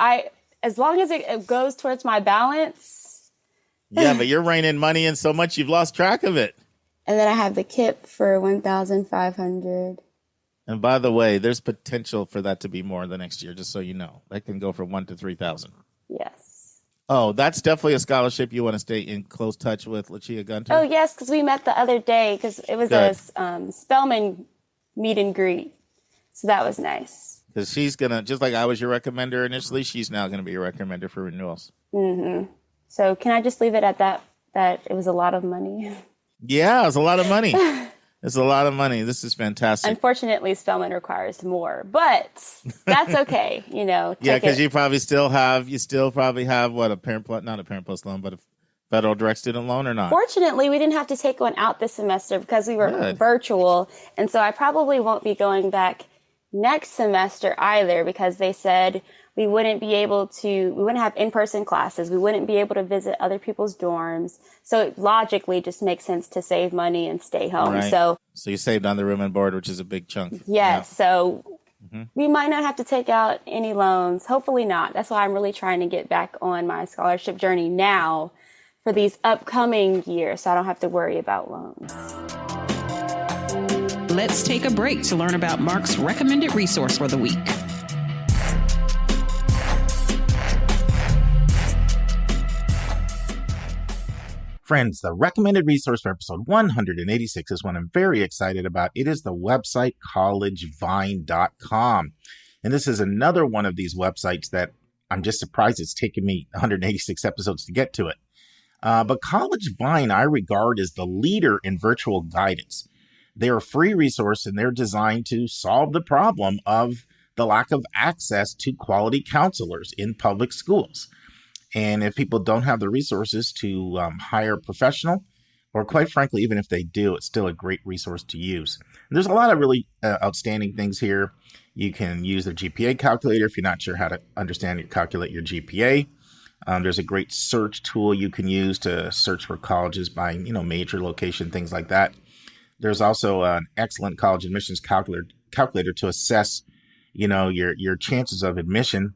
As long as it goes towards my balance. Yeah, but you're reining money in so much you've lost track of it. And then I have the KIPP for 1,500. And by the way, there's potential for that to be more the next year, just so you know. That can go from 1,000 to 3,000. Yes. Oh, that's definitely a scholarship you want to stay in close touch with, Lucia Gunter? Oh, yes, because we met the other day because it was a Spelman meet and greet. So that was nice. Because she's going to, just like I was your recommender initially, she's now going to be your recommender for renewals. Mm-hmm. So can I just leave it at that it was a lot of money? Yeah, it's a lot of money. It's a lot of money. This is fantastic. Unfortunately, Spelman requires more, but that's okay. Yeah, because you still probably have what, not a Parent Plus loan, but a federal direct student loan or not? Fortunately, we didn't have to take one out this semester because we were virtual. And so I probably won't be going back next semester either because they said we wouldn't have in-person classes. We wouldn't be able to visit other people's dorms. So it logically just makes sense to save money and stay home. Right. So you saved on the room and board, which is a big chunk. Yes. Yeah. So we might not have to take out any loans. Hopefully not. That's why I'm really trying to get back on my scholarship journey now for these upcoming years so I don't have to worry about loans. Let's take a break to learn about Mark's recommended resource for the week. Friends, the recommended resource for episode 186 is one I'm very excited about. It is the website collegevine.com. And this is another one of these websites that I'm just surprised it's taken me 186 episodes to get to it. But College Vine, I regard as the leader in virtual guidance. They're a free resource and they're designed to solve the problem of the lack of access to quality counselors in public schools. And if people don't have the resources to hire a professional, or quite frankly, even if they do, it's still a great resource to use. And there's a lot of really outstanding things here. You can use the GPA calculator if you're not sure how to calculate your GPA. There's a great search tool you can use to search for colleges by, major location, things like that. There's also an excellent college admissions calculator to assess, your chances of admission.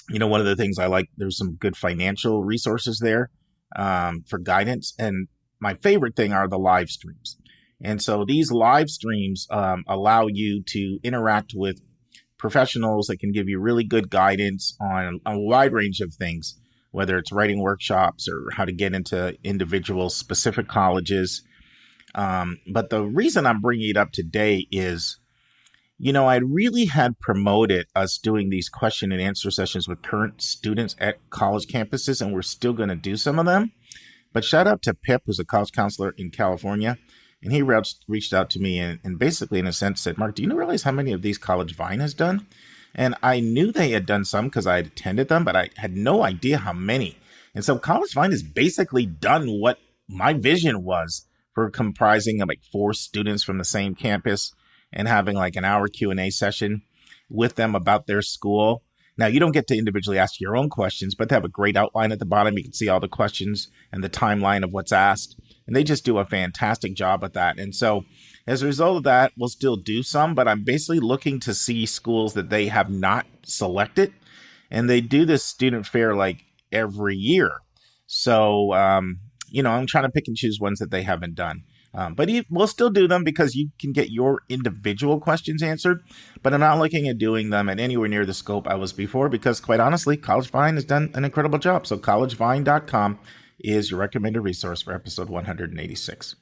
One of the things I like, there's some good financial resources there for guidance. And my favorite thing are the live streams. And so these live streams allow you to interact with professionals that can give you really good guidance on a wide range of things, whether it's writing workshops or how to get into individual specific colleges. But the reason I'm bringing it up today is, I really had promoted us doing these question and answer sessions with current students at college campuses, and we're still going to do some of them. But shout out to Pip, who's a college counselor in California, and he reached out to me and basically, in a sense, said, Mark, do you realize how many of these College Vine has done? And I knew they had done some because I had attended them, but I had no idea how many. And so College Vine has basically done what my vision was for comprising of like 4 students from the same campus and having like an hour Q&A session with them about their school. Now, you don't get to individually ask your own questions, but they have a great outline at the bottom. You can see all the questions and the timeline of what's asked. And they just do a fantastic job at that. And so as a result of that, we'll still do some, but I'm basically looking to see schools that they have not selected. And they do this student fair like every year. So, I'm trying to pick and choose ones that they haven't done. But we'll still do them because you can get your individual questions answered. But I'm not looking at doing them at anywhere near the scope I was before because, quite honestly, College Vine has done an incredible job. So collegevine.com is your recommended resource for episode 186.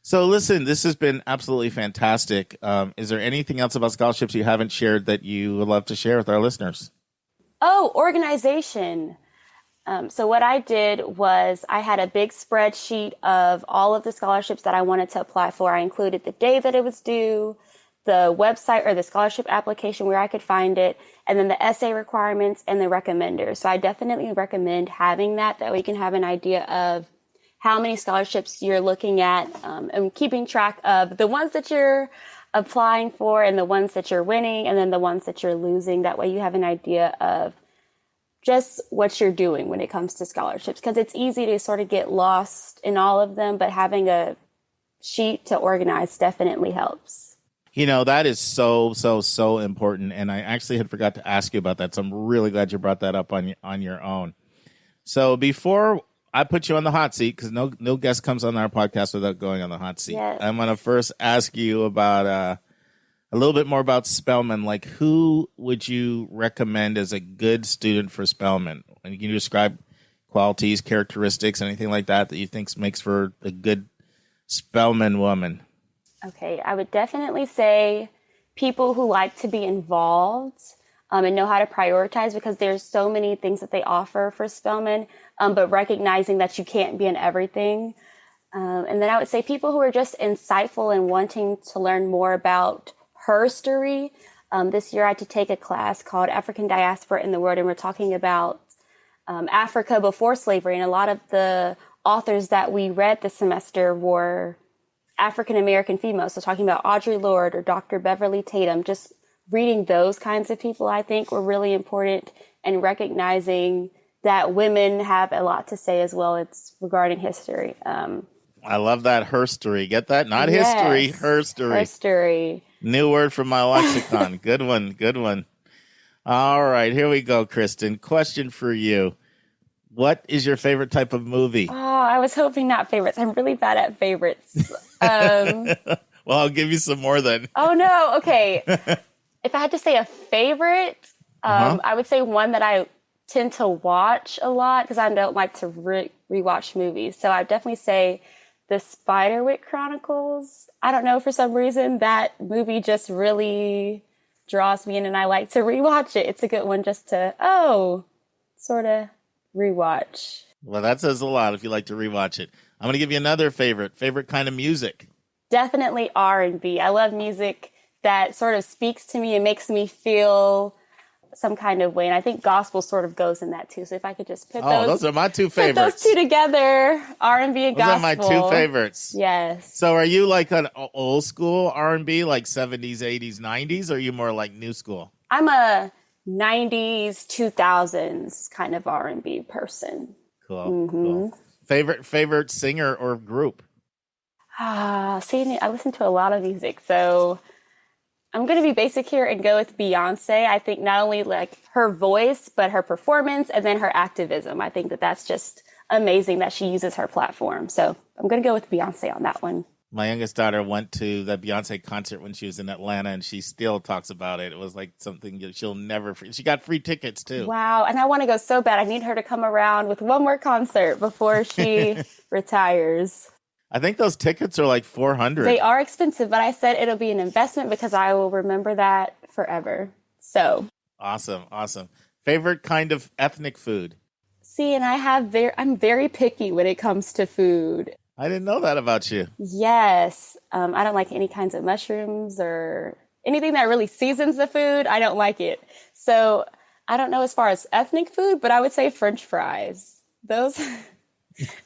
So listen, this has been absolutely fantastic. Is there anything else about scholarships you haven't shared that you would love to share with our listeners? Oh, organization. So what I did was I had a big spreadsheet of all of the scholarships that I wanted to apply for. I included the day that it was due, the website or the scholarship application where I could find it, and then the essay requirements and the recommenders. So I definitely recommend having that way you can have an idea of how many scholarships you're looking at, and keeping track of the ones that you're applying for and the ones that you're winning and then the ones that you're losing. That way you have an idea of just what you're doing when it comes to scholarships, because it's easy to sort of get lost in all of them, but having a sheet to organize definitely helps. That is so important. And I actually had forgot to ask you about that. So I'm really glad you brought that up on your own. So before I put you on the hot seat, because no guest comes on our podcast without going on the hot seat. Yes. I'm going to first ask you about a little bit more about Spelman. Like, who would you recommend as a good student for Spelman? And can you describe qualities, characteristics, anything like that you think makes for a good Spelman woman? Okay, I would definitely say people who like to be involved and know how to prioritize, because there's so many things that they offer for Spelman, but recognizing that you can't be in everything. And then I would say people who are just insightful and wanting to learn more about herstory. This year I had to take a class called African Diaspora in the World, and we're talking about Africa before slavery. And a lot of the authors that we read this semester were African-American females. So talking about Audre Lorde or Dr. Beverly Tatum, just reading those kinds of people, I think were really important, and recognizing that women have a lot to say as well. It's regarding history. I love that, herstory. Get that? Not history, herstory. Herstory. New word from my lexicon. Good one. All right, here we go, Kristen. Question for you. What is your favorite type of movie? Oh, I was hoping not favorites. I'm really bad at favorites. Well, I'll give you some more then. Oh, no. Okay. If I had to say a favorite, I would say one that I tend to watch a lot because I don't like to rewatch movies. So I'd definitely say The Spiderwick Chronicles. I don't know, for some reason that movie just really draws me in and I like to rewatch it. It's a good one just to, sort of rewatch. Well, that says a lot if you like to rewatch it. I'm going to give you another favorite kind of music. Definitely R&B. I love music that sort of speaks to me and makes me feel some kind of way. And I think gospel sort of goes in that too. So if I could just put those are my two favorites. Put those two together, R&B and gospel. Those are my two favorites. Yes. So are you like an old school R&B, like 70s, 80s, 90s, or are you more like new school? I'm a 90s, 2000s kind of R&B person. Cool. Favorite singer or group? I listen to a lot of music, so I'm going to be basic here and go with Beyonce. I think not only like her voice, but her performance and then her activism. I think that's just amazing that she uses her platform. So I'm going to go with Beyonce on that one. My youngest daughter went to the Beyonce concert when she was in Atlanta, and she still talks about it. It was like something she'll never. She got free tickets too. Wow, and I want to go so bad. I need her to come around with one more concert before she retires. I think those tickets are like $400. They are expensive, but I said it'll be an investment because I will remember that forever. So awesome. Favorite kind of ethnic food? See, and I'm very picky when it comes to food. I didn't know that about you. Yes. I don't like any kinds of mushrooms or anything that really seasons the food. I don't like it. So I don't know as far as ethnic food, but I would say French fries. Those.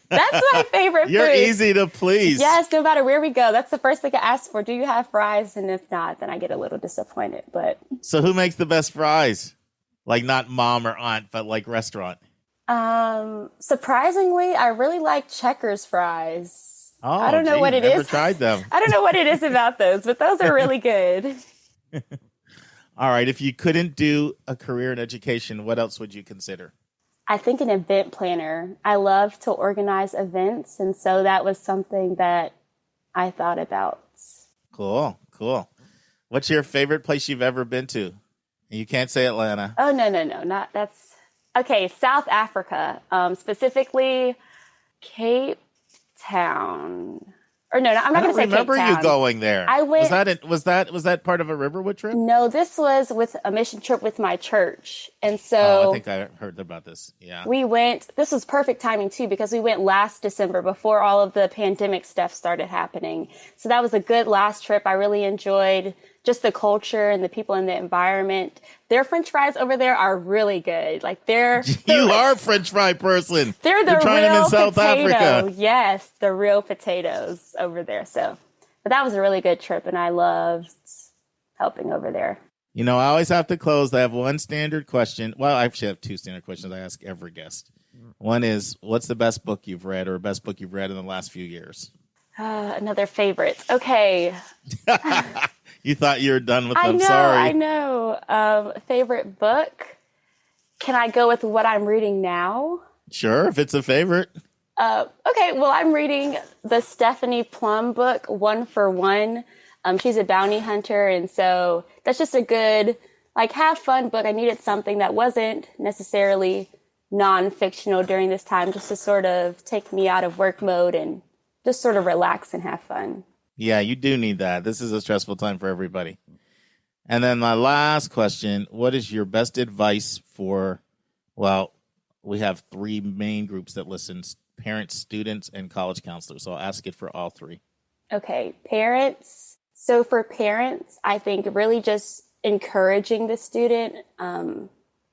That's my favorite You're food. easy to please. Yes, no matter where we go, that's the first thing I ask for. Do you have fries? And if not, then I get a little disappointed. But So who makes the best fries? Like not mom or aunt, but like restaurant. surprisingly, I really like Checkers fries. Oh, I don't know what it never is. tried them. I don't know what it is about those, but those are really good. All right. If you couldn't do a career in education, what else would you consider? I think an event planner. I love to organize events. And so that was something that I thought about. Cool. What's your favorite place you've ever been to? You can't say Atlanta. Oh, no. Not that's okay. South Africa, specifically Cape Town. Or no, I'm not going to say Cape Town. I remember you going there. I went. Was that part of a Riverwood trip? No, this was with a mission trip with my church. And I so think I heard about this. Yeah. we went, this was perfect timing too, because we went last December before all of the pandemic stuff started happening. So that was a good last trip. I really enjoyed just the culture and the people in the environment. Their French fries over there are really good. Like You are a French fry person. they're the You're trying them real in South potato. Africa. Yes, the real potatoes over there. So, but that was a really good trip, and I loved helping over there. You know, I always have to close. I have one standard question. Well, I actually have two standard questions I ask every guest. One is, what's the best book you've read or best book you've read in the last few years? Another favorite. Okay. You thought you were done with them. I know. Favorite book. Can I go with what I'm reading now? Sure, if it's a favorite. Okay. Well, I'm reading the Stephanie Plum book, One for One. She's a bounty hunter. And so that's just a good, like, have fun book. I needed something that wasn't necessarily non-fictional during this time, just to sort of take me out of work mode and just sort of relax and have fun. Yeah, you do need that. This is a stressful time for everybody. And then my last question, what is your best advice for, well, we have three main groups that listen, parents, students, and college counselors. So I'll ask it for all three. Okay, parents. So for parents, I think really just encouraging the student,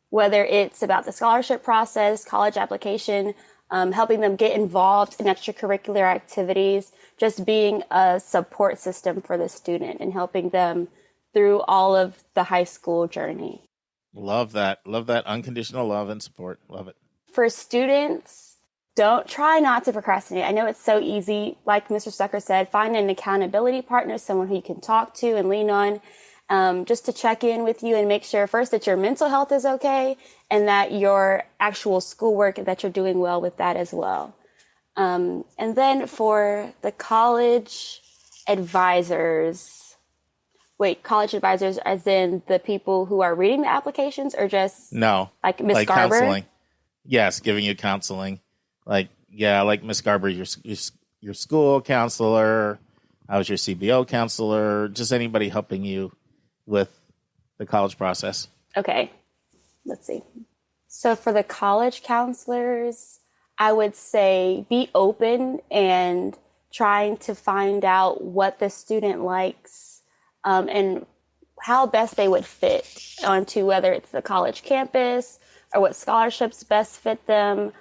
whether it's about the scholarship process, college application, helping them get involved in extracurricular activities, just being a support system for the student and helping them through all of the high school journey. Love that. Love that unconditional love and support. Love it. For students, try not to procrastinate. I know it's so easy. Like Mr. Stucker said, find an accountability partner, someone who you can talk to and lean on, just to check in with you and make sure first that your mental health is okay and that your actual schoolwork, that you're doing well with that as well. And then for the college advisors as in the people who are reading the applications, or just no, like Miss Garber? Counseling. Yes, giving you counseling. Like Miss Garber, your school counselor. I was your CBO counselor. Just anybody helping you with the college process. Okay, let's see. So for the college counselors, I would say be open and trying to find out what the student likes, and how best they would fit onto whether it's the college campus or what scholarships best fit them.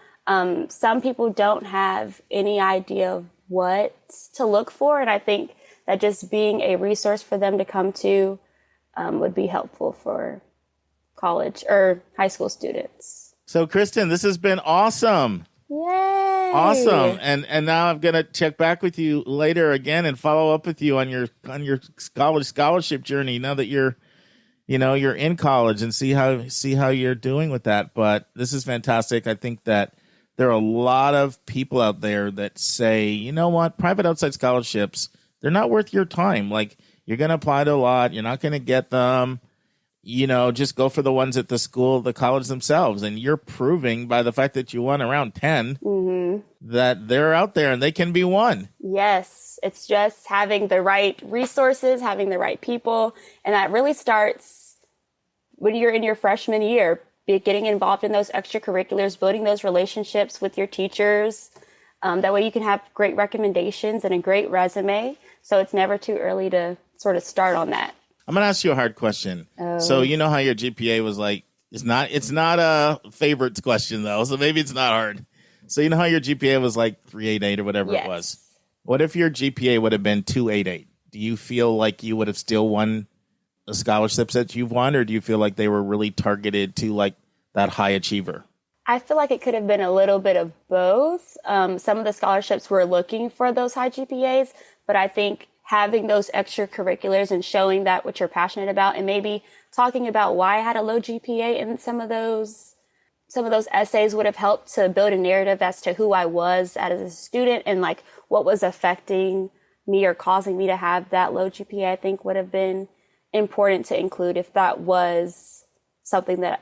Some people don't have any idea of what to look for, and I think that just being a resource for them to come to would be helpful for college or high school students. So, Kristen, this has been awesome. Yay! Awesome. And now I'm going to check back with you later again and follow up with you on your college scholarship journey now that you're in college, and see how you're doing with that. But this is fantastic. I think that there are a lot of people out there that say, you know what, private outside scholarships, they're not worth your time. Like, you're going to apply to a lot. You're not going to get them. Just go for the ones at the college themselves. And you're proving by the fact that you won around 10 that they're out there and they can be won. Yes. It's just having the right resources, having the right people. And that really starts when you're in your freshman year, getting involved in those extracurriculars, building those relationships with your teachers. That way you can have great recommendations and a great resume. So it's never too early to sort of start on that. I'm going to ask you a hard question. Oh. So you know how your GPA was like, it's not a favorites question though. So maybe it's not hard. So you know how your GPA was like 388 or whatever Yes. it was? What if your GPA would have been 288? Do you feel like you would have still won the scholarships that you've won, or do you feel like they were really targeted to like that high achiever? I feel like it could have been a little bit of both. Some of the scholarships were looking for those high GPAs, but I think having those extracurriculars and showing that what you're passionate about, and maybe talking about why I had a low GPA in some of those essays would have helped to build a narrative as to who I was as a student and like what was affecting me or causing me to have that low GPA. I think would have been important to include if that was something that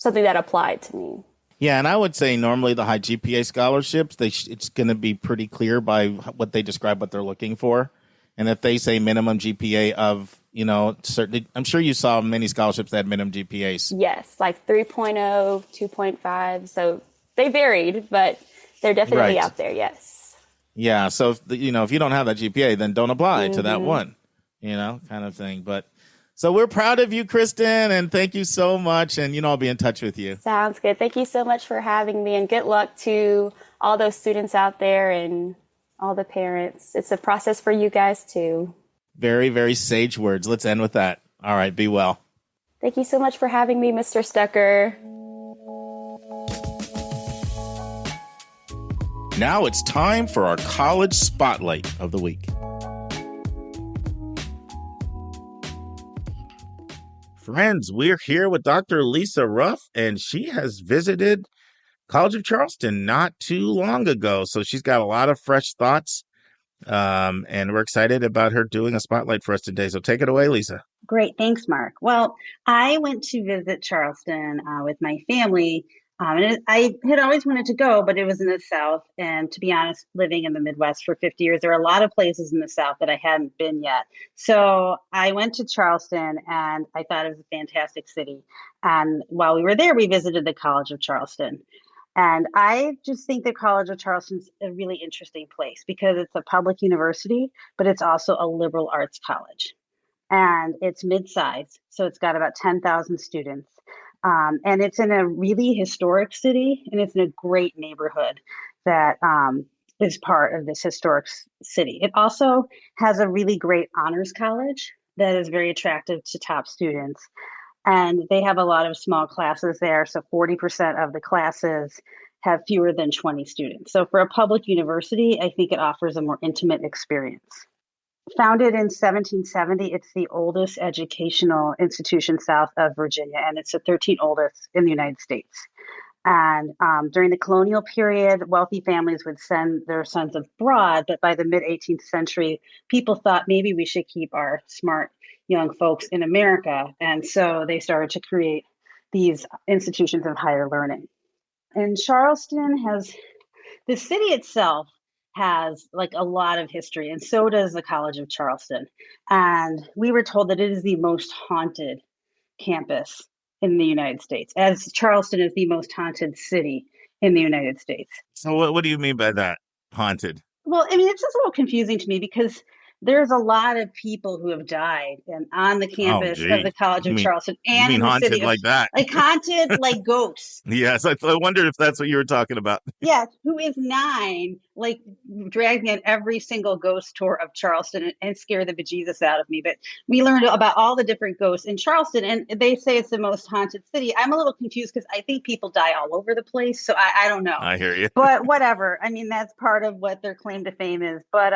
applied to me. Yeah, and I would say normally the high GPA scholarships, it's going to be pretty clear by what they describe what they're looking for. And if they say minimum GPA of, certain, I'm sure you saw many scholarships that had minimum GPAs. Yes, like 3.0, 2.5. So they varied, but they're definitely out there, yes. Yeah, so if you don't have that GPA, then don't apply to that one, kind of thing. But so we're proud of you, Kristen, and thank you so much. And, I'll be in touch with you. Sounds good. Thank you so much for having me, and good luck to all those students out there and all the parents. It's a process for you guys too. Very, very sage words. Let's end with that. All right, be well. Thank you so much for having me, Mr. Stucker. Now it's time for our college spotlight of the week. Friends, we're here with Dr. Lisa Ruff, and she has visited College of Charleston not too long ago. So she's got a lot of fresh thoughts, and we're excited about her doing a spotlight for us today. So take it away, Lisa. Great. Thanks, Mark. Well, I went to visit Charleston with my family. And I had always wanted to go, but it was in the South. And to be honest, living in the Midwest for 50 years, there are a lot of places in the South that I hadn't been yet. So I went to Charleston, and I thought it was a fantastic city. And while we were there, we visited the College of Charleston. And I just think the College of Charleston is a really interesting place because it's a public university, but it's also a liberal arts college. And it's mid-sized, so it's got about 10,000 students. And it's in a really historic city, and it's in a great neighborhood that is part of this historic city. It also has a really great honors college that is very attractive to top students. And they have a lot of small classes there. So 40% of the classes have fewer than 20 students. So for a public university, I think it offers a more intimate experience. Founded in 1770, it's the oldest educational institution south of Virginia, and it's the 13th oldest in the United States. And during the colonial period, wealthy families would send their sons abroad, but by the mid-18th century, people thought maybe we should keep our smart young folks in America. And so they started to create these institutions of higher learning. And Charleston the city itself has like a lot of history, and so does the College of Charleston. And we were told that it is the most haunted campus in the United States, as Charleston is the most haunted city in the United States. So what do you mean by that, haunted? Well, I mean, it's just a little confusing to me because there's a lot of people who have died on the campus of the College of Charleston and in the haunted city like that, like haunted like ghosts. Yes, I wondered if that's what you were talking about. Yes, who is 9, like dragging in every single ghost tour of Charleston and scare the bejesus out of me. But we learned about all the different ghosts in Charleston, and they say it's the most haunted city. I'm a little confused because I think people die all over the place, so I don't know. I hear you. But whatever. I mean, that's part of what their claim to fame is. But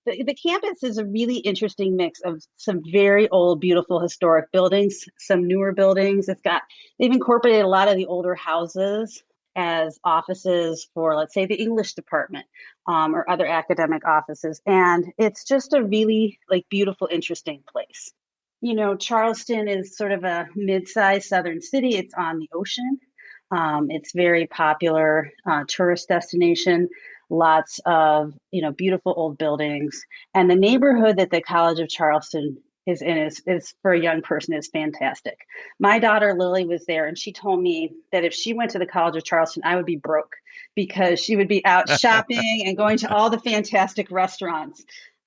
the campus is a really interesting mix of some very old, beautiful historic buildings, some newer buildings. They've incorporated a lot of the older houses as offices for, let's say, the English department or other academic offices. And it's just a really beautiful, interesting place. Charleston is sort of a mid-sized southern city. It's on the ocean. It's very popular tourist destination. Lots of, beautiful old buildings. And the neighborhood that the College of Charleston is in is for a young person is fantastic. My daughter Lily was there, and she told me that if she went to the College of Charleston, I would be broke because she would be out shopping and going to all the fantastic restaurants.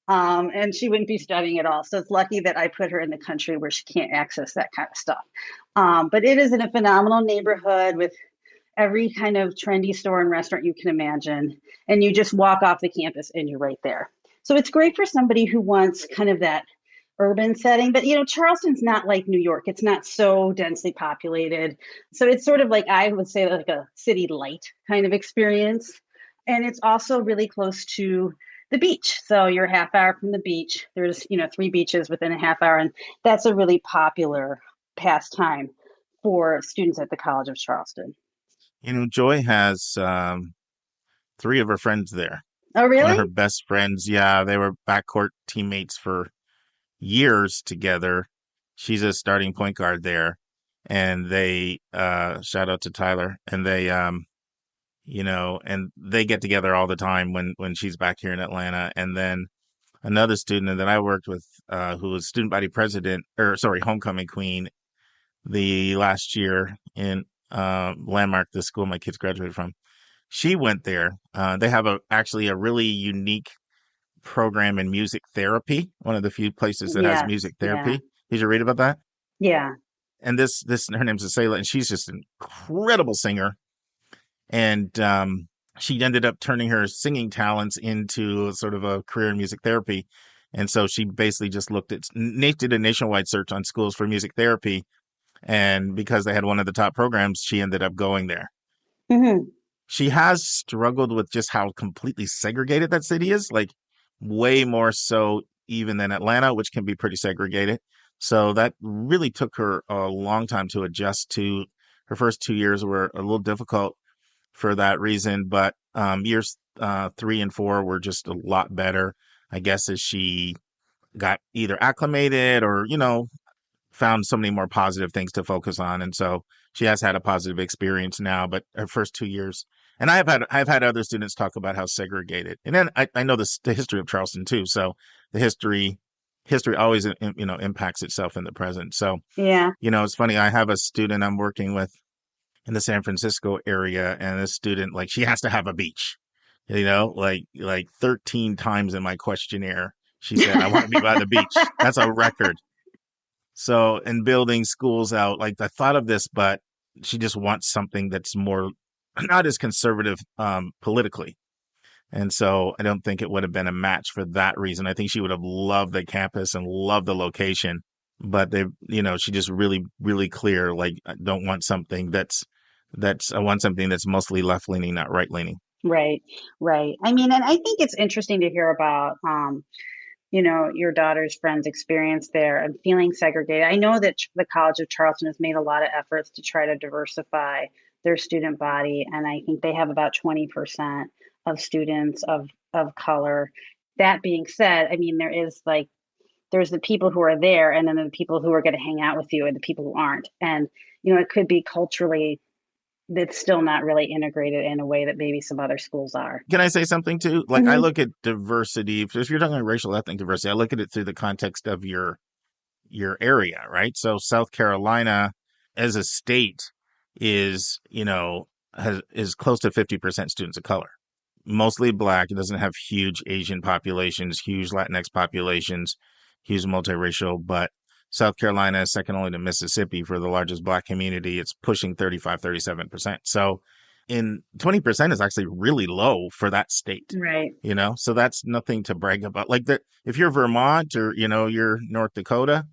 And she wouldn't be studying at all. So it's lucky that I put her in the country where she can't access that kind of stuff. But it is in a phenomenal neighborhood with every kind of trendy store and restaurant you can imagine. And you just walk off the campus and you're right there. So it's great for somebody who wants kind of that urban setting. But, Charleston's not like New York. It's not so densely populated. So it's sort of like, I would say, like a city light kind of experience. And it's also really close to the beach. So you're a half hour from the beach. There's, 3 beaches within a half hour. And that's a really popular pastime for students at the College of Charleston. Joy has 3 of her friends there. Oh, really? One of her best friends. Yeah, they were backcourt teammates for years together. She's a starting point guard there. And they, shout out to Tyler, and they, and they get together all the time when she's back here in Atlanta. And then another student that I worked with, who was student body president, homecoming queen the last year in Landmark, the school my kids graduated from. She went there. They have actually a really unique program in music therapy. One of the few places that has music therapy. Yeah. Did you read about that? Yeah. And her name's Asela, and she's just an incredible singer. And she ended up turning her singing talents into sort of a career in music therapy. And so she basically just did a nationwide search on schools for music therapy. And because they had one of the top programs, she ended up going there. Mm-hmm. She has struggled with just how completely segregated that city is, like way more so even than Atlanta, which can be pretty segregated. So that really took her a long time to adjust to. Her first 2 years were a little difficult for that reason, but years 3 and 4 were just a lot better, I guess, as she got either acclimated or, found so many more positive things to focus on. And so she has had a positive experience now, but her first 2 years, and I've had other students talk about how segregated, and then I know the history of Charleston too. So the history always, impacts itself in the present. So, Yeah. It's funny. I have a student I'm working with in the San Francisco area, and this student, like, she has to have a beach, like 13 times in my questionnaire, she said, I want to be by the beach. That's a record. So, in building schools out, like, I thought of this, but she just wants something that's more, not as conservative politically. And so I don't think it would have been a match for that reason. I think she would have loved the campus and loved the location, but she just really, really clear, like, I don't want something I want something that's mostly left leaning, not right leaning. Right. Right. I mean, and I think it's interesting to hear about, your daughter's friend's experience there and feeling segregated. I know that the College of Charleston has made a lot of efforts to try to diversify their student body. And I think they have about 20% of students of color. That being said, I mean, there's the people who are there, and then the people who are going to hang out with you and the people who aren't. And, it could be culturally, that's still not really integrated in a way that maybe some other schools are. Can I say something too? Like, Mm-hmm. I look at diversity, if you're talking about racial ethnic diversity, I look at it through the context of your area, right? So South Carolina as a state is, is close to 50% students of color, mostly Black. It doesn't have huge Asian populations, huge Latinx populations, huge multiracial, but South Carolina is second only to Mississippi for the largest Black community. It's pushing 37%. So 20% is actually really low for that state. Right. So that's nothing to brag about. Like, if you're Vermont or, you're North Dakota,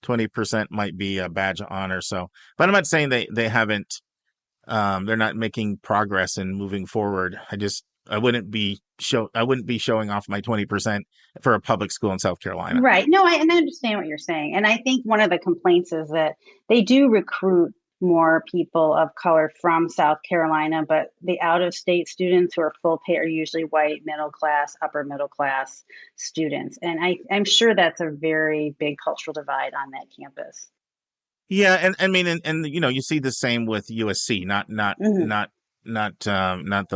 20% might be a badge of honor. So, but I'm not saying they haven't, they're not making progress and moving forward. I wouldn't be showing off my 20% for a public school in South Carolina. Right. No, I understand what you're saying. And I think one of the complaints is that they do recruit more people of color from South Carolina, but the out-of-state students who are full pay are usually white, middle class, upper middle class students. And I'm sure that's a very big cultural divide on that campus. Yeah, and I mean, and you see the same with USC, not the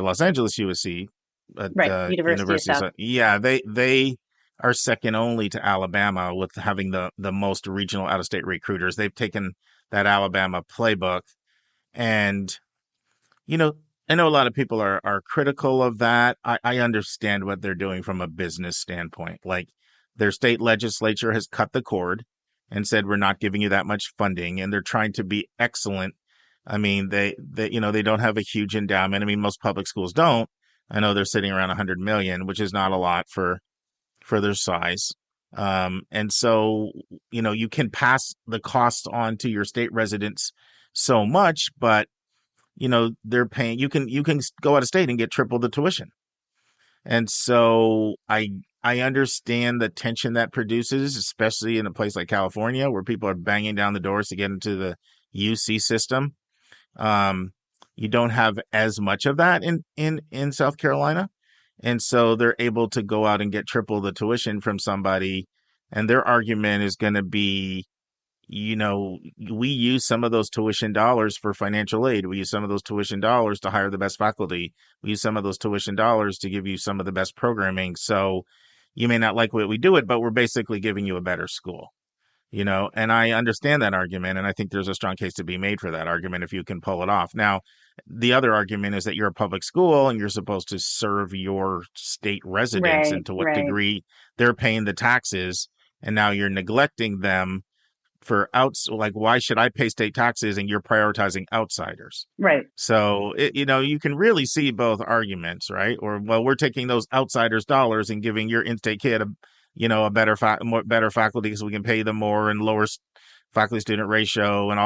Los Angeles USC, but right, University of South. Yeah, they are second only to Alabama with having the most regional out-of-state recruiters. They've taken that Alabama playbook, and I know a lot of people are critical of that. I understand what they're doing from a business standpoint. Like, their state legislature has cut the cord and said, we're not giving you that much funding, and they're trying to be excellent I mean, they don't have a huge endowment. I mean, most public schools don't. I know they're sitting around 100 million, which is not a lot for their size. And so, you can pass the cost on to your state residents so much, but they're paying, you can go out of state and get triple the tuition. And so I understand the tension that produces, especially in a place like California where people are banging down the doors to get into the UC system. Um, you don't have as much of that in South Carolina. And so they're able to go out and get triple the tuition from somebody. And their argument is going to be, we use some of those tuition dollars for financial aid. We use some of those tuition dollars to hire the best faculty. We use some of those tuition dollars to give you some of the best programming. So you may not like what we do it, but we're basically giving you a better school. And I understand that argument, and I think there's a strong case to be made for that argument if you can pull it off. Now, the other argument is that you're a public school and you're supposed to serve your state residents, and to what degree they're paying the taxes, and now you're neglecting them for like, why should I pay state taxes and you're prioritizing outsiders? Right. So, you can really see both arguments, right? Or, well, we're taking those outsiders' dollars and giving your in-state kid a better faculty because we can pay them more, and lower faculty student ratio, and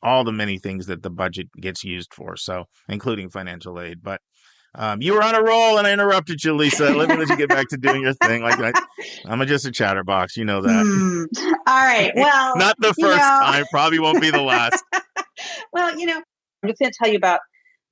all the many things that the budget gets used for. So, including financial aid. But you were on a roll and I interrupted you, Lisa. Let you get back to doing your thing. I'm just a chatterbox. You know that. All right. Well, not the first time. Probably won't be the last. Well, I'm just going to tell you about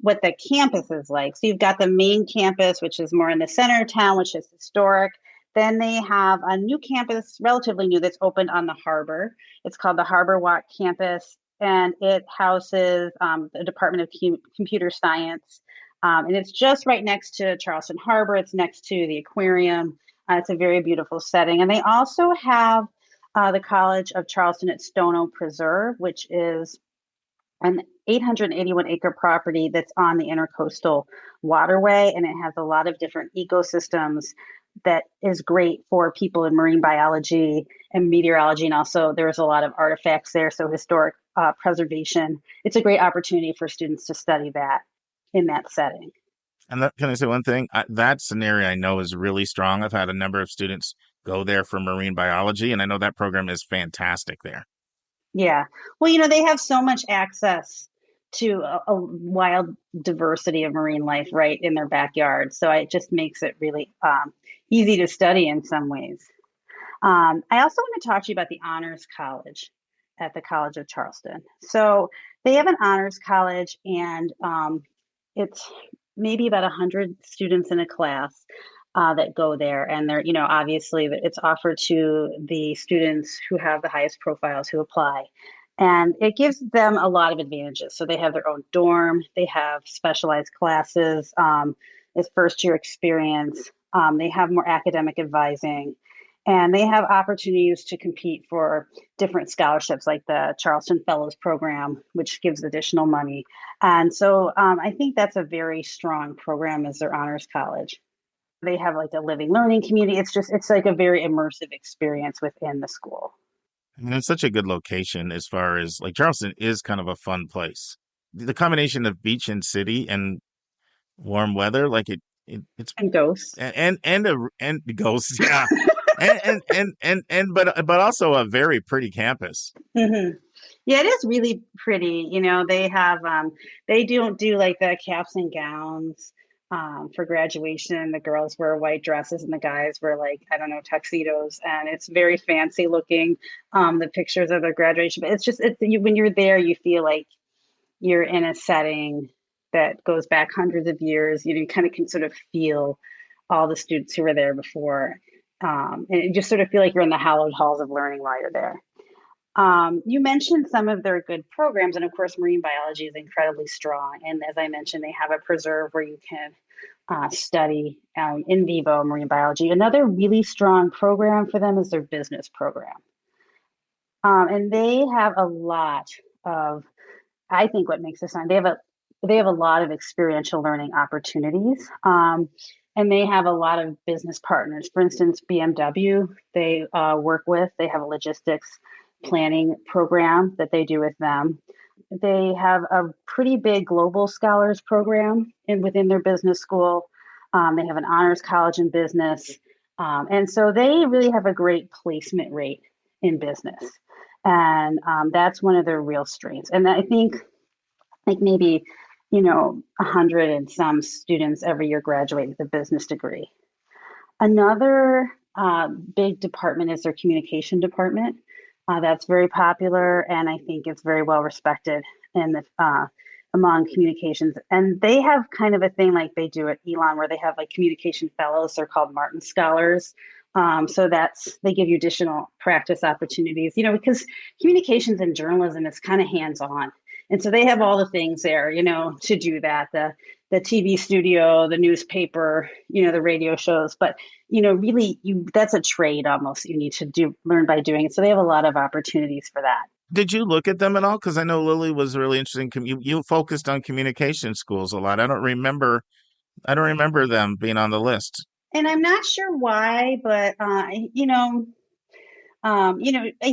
what the campus is like. So you've got the main campus, which is more in the center of town, which is historic. Then they have a new campus, relatively new, that's opened on the harbor. It's called the Harbor Walk campus, and it houses the Department of Computer Science. And it's just right next to Charleston Harbor. It's next to the aquarium. It's a very beautiful setting. And they also have the College of Charleston at Stono Preserve, which is an 881-acre property that's on the Intercoastal Waterway. And it has a lot of different ecosystems that is great for people in marine biology and meteorology. And also there's a lot of artifacts there. So historic preservation. It's a great opportunity for students to study that in that setting. And can I say one thing? That scenario I know is really strong. I've had a number of students go there for marine biology, and I know that program is fantastic there. Yeah. Well, they have so much access to a wild diversity of marine life right in their backyard. So it just makes it really easy to study in some ways. I also want to talk to you about the Honors College at the College of Charleston. So they have an Honors College, and it's maybe about 100 students in a class that go there. And they're, obviously it's offered to the students who have the highest profiles who apply. And it gives them a lot of advantages. So they have their own dorm, they have specialized classes, it's first year experience, they have more academic advising, and they have opportunities to compete for different scholarships like the Charleston Fellows Program, which gives additional money. And so I think that's a very strong program as their honors college. They have like a living learning community. It's like a very immersive experience within the school. And it's such a good location as far as like Charleston is kind of a fun place. The combination of beach and city and warm weather, like it's and ghosts and ghosts, yeah. but also a very pretty campus. Mm-hmm. Yeah, it is really pretty. They have they don't do like the caps and gowns for graduation. The girls wear white dresses and the guys wear tuxedos, and it's very fancy looking. The pictures of their graduation, but when you're there, you feel like you're in a setting that goes back hundreds of years. You kind of can sort of feel all the students who were there before. And you just sort of feel like you're in the hallowed halls of learning while you're there. You mentioned some of their good programs, and of course, marine biology is incredibly strong. And as I mentioned, they have a preserve where you can study in vivo marine biology. Another really strong program for them is their business program. And they have a lot of, I think what makes this fun, they have a lot of experiential learning opportunities. And they have a lot of business partners. For instance, BMW, they work with, they have a logistics planning program that they do with them. They have a pretty big global scholars program within their business school. They have an honors college in business. And so they really have a great placement rate in business. And that's one of their real strengths. And I think like maybe, 100 and some students every year graduate with a business degree. Another big department is their communication department. That's very popular, and I think it's very well respected in the among communications. And they have kind of a thing like they do at Elon, where they have like communication fellows. They're called Martin Scholars. So they give you additional practice opportunities. Because communications and journalism is kind of hands-on, and so they have all the things there, to do that. The TV studio, the newspaper, the radio shows, but really that's a trade almost you need to learn by doing it. So they have a lot of opportunities for that. Did you look at them at all? Because I know Lily was really interested in you focused on communication schools a lot. I don't remember them being on the list. And I'm not sure why, but I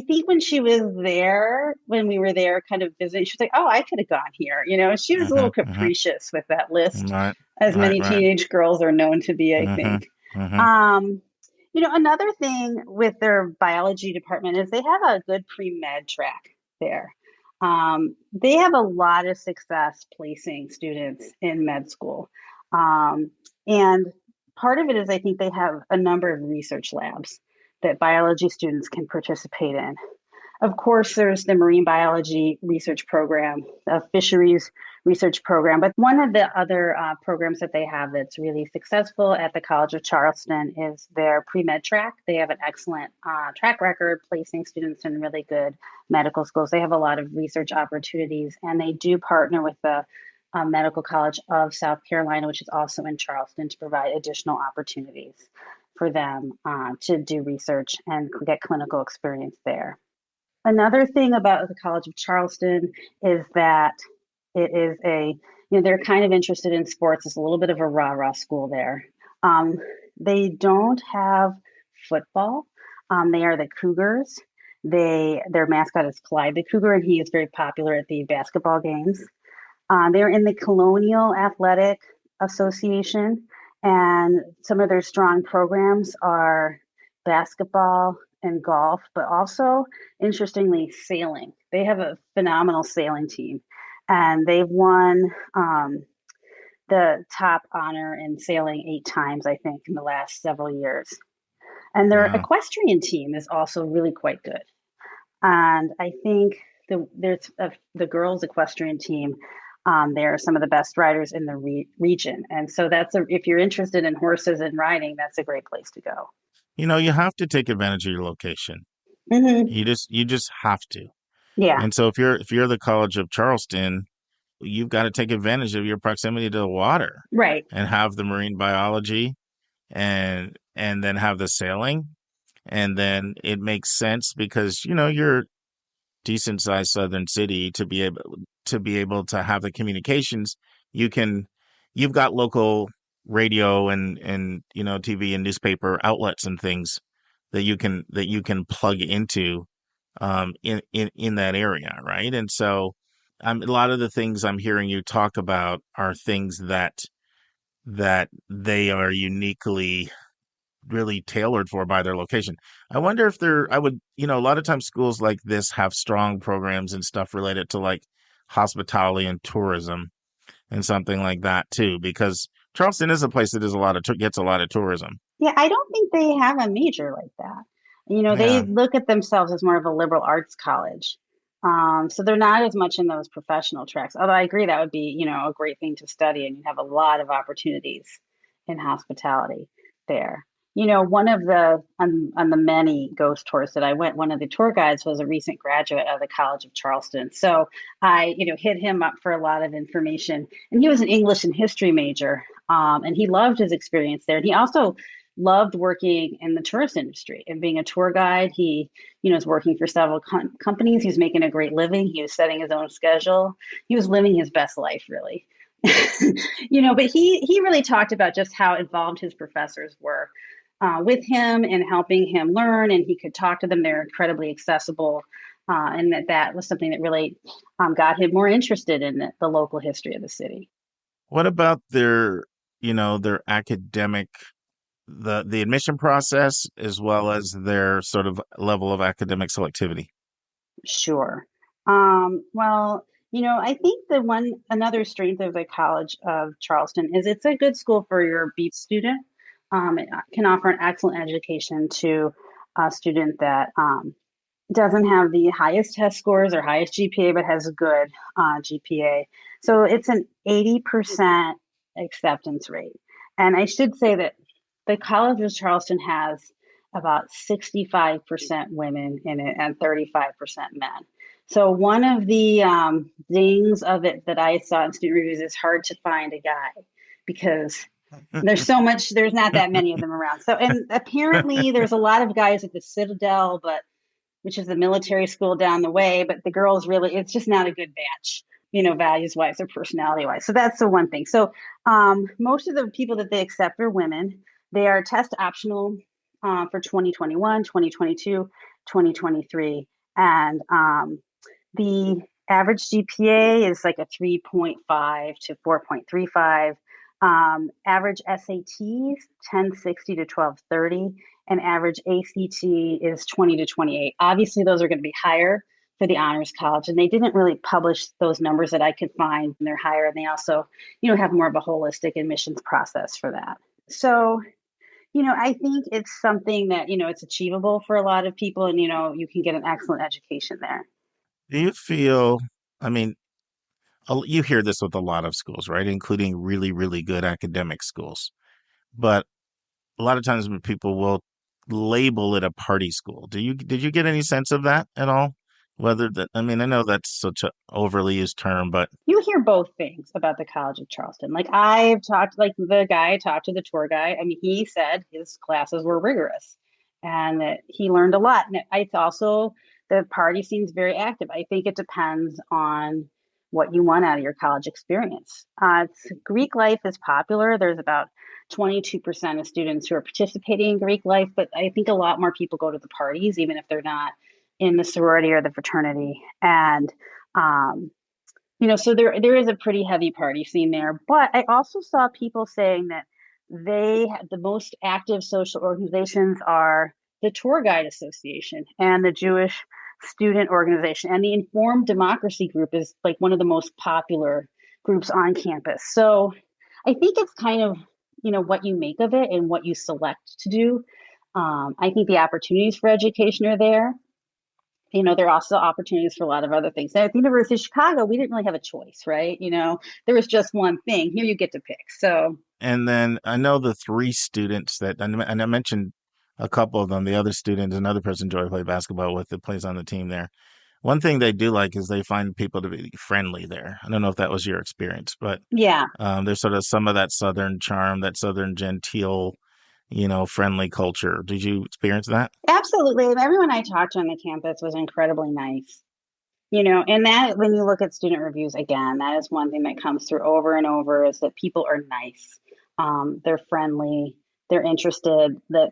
think when we were there kind of visiting, she was like, oh, I could have gone here. She was a little capricious with that list, as many teenage girls are known to be, I think. Another thing with their biology department is they have a good pre-med track there. They have a lot of success placing students in med school. And part of it is I think they have a number of research labs that biology students can participate in. Of course, there's the marine biology research program, a fisheries research program, but one of the other programs that they have that's really successful at the College of Charleston is their pre-med track. They have an excellent track record placing students in really good medical schools. They have a lot of research opportunities, and they do partner with the Medical College of South Carolina, which is also in Charleston, to provide additional opportunities for them to do research and get clinical experience there. Another thing about the College of Charleston is that it is they're kind of interested in sports. It's a little bit of a rah-rah school there. They don't have football. They are the Cougars. Their mascot is Clyde the Cougar, and he is very popular at the basketball games. They're in the Colonial Athletic Association, and some of their strong programs are basketball and golf, but also, interestingly, sailing. They have a phenomenal sailing team, and they've won the top honor in sailing 8 times, I think, in the last several years. And their equestrian team is also really quite good. And I think there's the girls' equestrian team. They're some of the best riders in the region. And so if you're interested in horses and riding, that's a great place to go. You have to take advantage of your location. Mm-hmm. You just have to. Yeah. And so if you're the College of Charleston, you've got to take advantage of your proximity to the water. Right. And have the marine biology and then have the sailing. And then it makes sense because, you're a decent sized southern city to be able to have the communications. You've got local radio and TV and newspaper outlets and things that you can plug into in that area, right? And so a lot of the things I'm hearing you talk about are things that they are uniquely really tailored for by their location. I wonder if a lot of times schools like this have strong programs and stuff related to like hospitality and tourism and something like that too, because Charleston is a place that gets a lot of tourism. Yeah, I don't think they have a major like that. They look at themselves as more of a liberal arts college. So they're not as much in those professional tracks. Although I agree that would be, a great thing to study, and you have a lot of opportunities in hospitality there. One of on the many ghost tours that I went, one of the tour guides was a recent graduate of the College of Charleston. So I, hit him up for a lot of information, and he was an English and history major. And he loved his experience there. And he also loved working in the tourist industry and being a tour guide. He, was working for several companies. He was making a great living. He was setting his own schedule. He was living his best life, really. But he really talked about just how involved his professors were with him and helping him learn, and he could talk to them. They're incredibly accessible. and that was something that really got him more interested in the local history of the city. What about their academic, the admission process, as well as their sort of level of academic selectivity? Sure. Well, I think another strength of the College of Charleston is it's a good school for your B student. It can offer an excellent education to a student that doesn't have the highest test scores or highest GPA, but has a good GPA. So it's an 80% acceptance rate. And I should say that the College of Charleston has about 65% women in it and 35% men. So one of the dings of it that I saw in student reviews is hard to find a guy because there's not that many of them around. So, and apparently there's a lot of guys at the Citadel, which is the military school down the way, but the girls really, it's just not a good batch, values wise or personality wise. So that's the one thing. So most of the people that they accept are women. They are test optional for 2021, 2022, 2023. And the average GPA is like a 3.5 to 4.35. Average SATs, 1060 to 1230. And average ACT is 20 to 28. Obviously, those are going to be higher for the Honors College, and they didn't really publish those numbers that I could find. And they're higher, and they also, have more of a holistic admissions process for that. So, I think it's something that, it's achievable for a lot of people, and, you can get an excellent education there. Do you feel, I mean, you hear this with a lot of schools, right? Including really, really good academic schools. But a lot of times when people will label it a party school. Did you get any sense of that at all? Whether that, I mean, I know that's such an overly used term, but you hear both things about the College of Charleston. Like the guy I talked to, the tour guy, I mean, he said his classes were rigorous and that he learned a lot. And it's also, the party seems very active. I think it depends on what you want out of your college experience. Greek life is popular. There's about 22% of students who are participating in Greek life, but I think a lot more people go to the parties, even if they're not in the sorority or the fraternity. And, so there is a pretty heavy party scene there. But I also saw people saying that the most active social organizations are the Tour Guide Association and the Jewish Student Organization, and the Informed Democracy Group is like one of the most popular groups on campus. So I think it's kind of, what you make of it and what you select to do. I think the opportunities for education are there. There are also opportunities for a lot of other things. And at the University of Chicago, we didn't really have a choice, right? There was just one thing. Here you get to pick. So, and then I know the three students and I mentioned a couple of them. The other student, another person Joy played basketball with that plays on the team there. One thing they do like is they find people to be friendly there. I don't know if that was your experience, but yeah, there's sort of some of that Southern charm, that Southern genteel, friendly culture. Did you experience that? Absolutely. Everyone I talked to on the campus was incredibly nice. And that when you look at student reviews, again, that is one thing that comes through over and over is that people are nice. They're friendly. They're interested. That,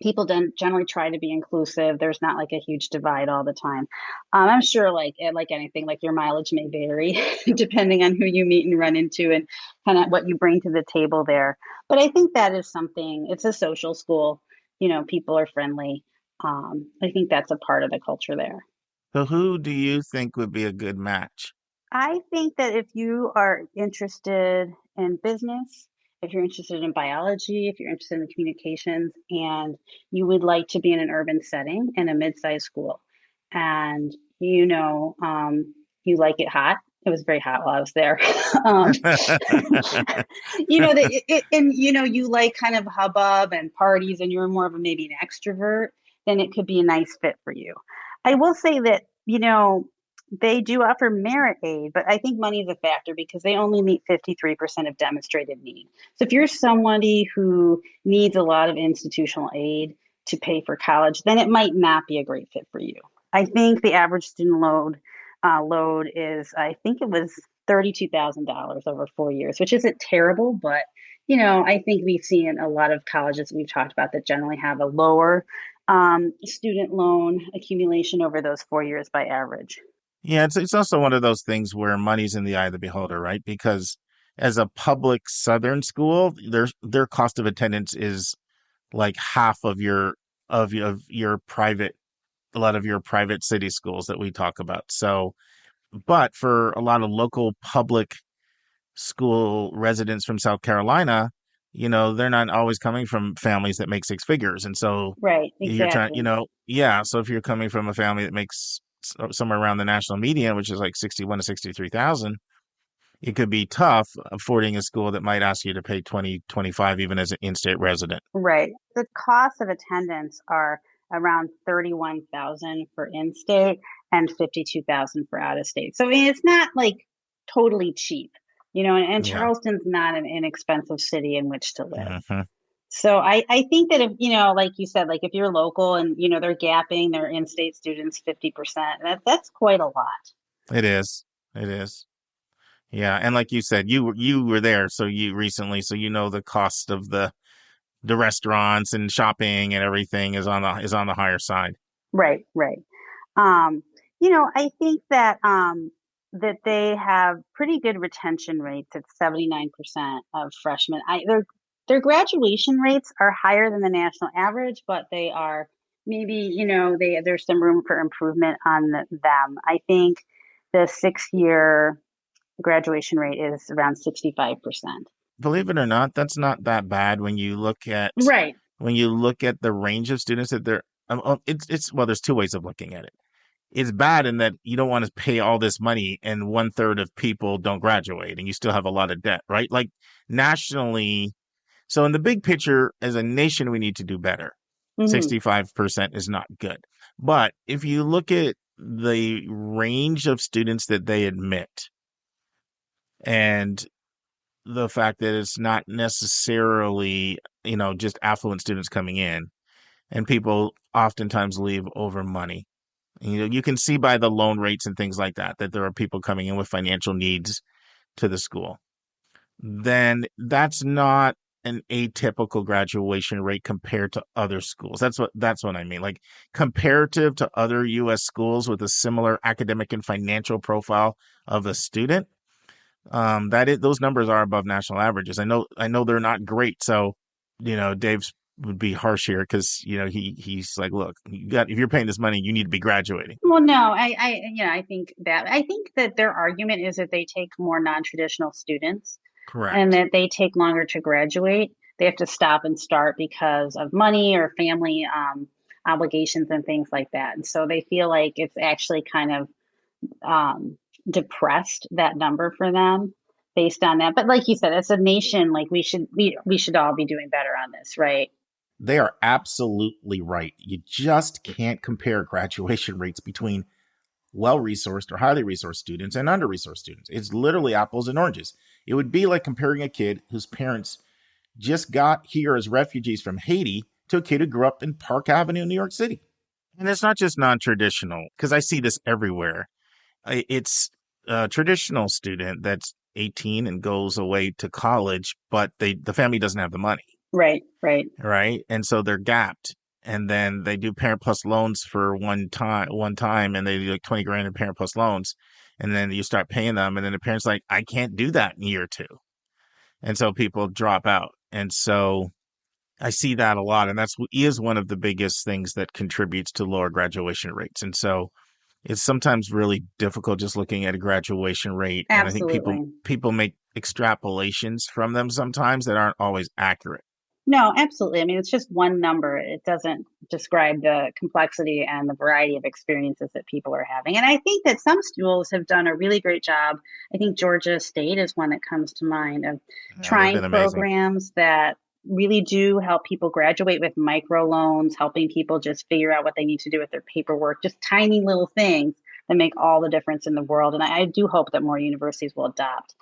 people generally try to be inclusive. There's not like a huge divide all the time. I'm sure like anything, like your mileage may vary depending on who you meet and run into and kind of what you bring to the table there. But I think that is something, it's a social school, people are friendly. I think that's a part of the culture there. So who do you think would be a good match? I think that if you are interested in business, if you're interested in biology, if you're interested in communications, and you would like to be in an urban setting in a mid-sized school, and you like it hot. It was very hot while I was there. You like kind of hubbub and parties, and you're more of maybe an extrovert, then it could be a nice fit for you. I will say that, they do offer merit aid, but I think money is a factor because they only meet 53% of demonstrated need. So if you're somebody who needs a lot of institutional aid to pay for college, then it might not be a great fit for you. I think the average student load is, I think it was $32,000 over 4 years, which isn't terrible, but I think we've seen a lot of colleges we've talked about that generally have a lower student loan accumulation over those 4 years by average. Yeah, it's also one of those things where money's in the eye of the beholder, right? Because as a public Southern school, their cost of attendance is like half of your private, a lot of your private city schools that we talk about. So, but for a lot of local public school residents from South Carolina, they're not always coming from families that make six figures. And so Right, you're trying, exactly. yeah. So if you're coming from a family that makes somewhere around the national median, which is like 61 to 63,000, it could be tough affording a school that might ask you to pay 20, 25, even as an in-state resident. Right. The cost of attendance are around 31,000 for in-state and 52,000 for out of state. So I mean, it's not like totally cheap, and Yeah. Charleston's not an inexpensive city in which to live. Hmm. So I think that if, like you said, like if you're local and, they're gapping their in-state students 50%, that's quite a lot. It is. It is. Yeah. And like you said, you were there. So you recently, so the cost of the restaurants and shopping and everything is on the higher side. Right, right. I think that they have pretty good retention rates at 79% of freshmen. Their graduation rates are higher than the national average, but they are maybe, there's some room for improvement on them. I think the 6-year graduation rate is around 65%. Believe it or not, that's not that bad Right. when you look at the range of students that they're. It's well, there's two ways of looking at it. It's bad in that you don't want to pay all this money and 1/3 of people don't graduate and you still have a lot of debt, right? Like nationally. So in the big picture, as a nation, we need to do better. Hmm. 65% is not good. But if you look at the range of students that they admit and the fact that it's not necessarily, just affluent students coming in, and people oftentimes leave over money. You can see by the loan rates and things like that there are people coming in with financial needs to the school. Then that's not an atypical graduation rate compared to other schools. That's what I mean. Like comparative to other US schools with a similar academic and financial profile of a student, those numbers are above national averages. I know they're not great. So, Dave's would be harsh here because he's like, look, if you're paying this money, you need to be graduating. Well, no, I think that their argument is that they take more non-traditional students and Correct. that they take longer to graduate. They have to stop and start because of money or family obligations and things like that. And so they feel like it's actually kind of depressed that number for them based on that. But like you said, as a nation, like we should all be doing better on this, right? They are absolutely right. You just can't compare graduation rates between well-resourced or highly resourced students and under-resourced students. It's literally apples and oranges. It would be like comparing a kid whose parents just got here as refugees from Haiti to a kid who grew up in Park Avenue, New York City. And it's not just non-traditional, because I see this everywhere. It's a traditional student that's 18 and goes away to college, but the family doesn't have the money, Right, right. right? And so they're gapped. And then they do Parent Plus loans for one time, and they do like 20 grand in Parent Plus loans. And then you start paying them, and then the parents like, I can't do that in year two. And so people drop out. And so I see that a lot. And that's is one of the biggest things that contributes to lower graduation rates. And so it's sometimes really difficult just looking at a graduation rate. And I think people Absolutely. people make extrapolations from them sometimes that aren't always accurate. No, absolutely. I mean, it's just one number. It doesn't describe the complexity and the variety of experiences that people are having. And I think that some schools have done a really great job. I think Georgia State is one that comes to mind of Yeah, they've trying been amazing. programs that really do help people graduate with micro loans, helping people just figure out what they need to do with their paperwork, just tiny little things that make all the difference in the world. And I do hope that more universities will adopt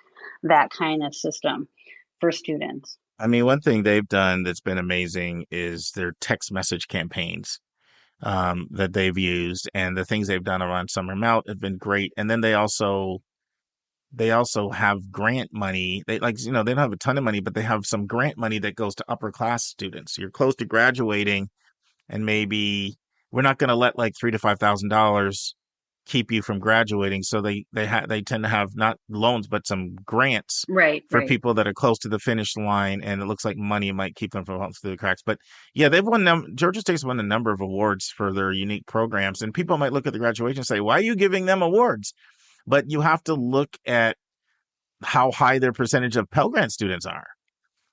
that kind of system for students. I mean, one thing they've done that's been amazing is their text message campaigns that they've used, and the things they've done around Summer Melt have been great. And then they also have grant money. They don't have a ton of money, but they have some grant money that goes to upper class students. You're close to graduating, and maybe we're not going to let like $3,000 to $5,000 keep you from graduating. So they tend to have not loans, but some grants Right, for right. people that are close to the finish line. And it looks like money might keep them from falling through the cracks. But yeah, they've won Georgia State's won a number of awards for their unique programs. And people might look at the graduation and say, why are you giving them awards? But you have to look at how high their percentage of Pell Grant students are.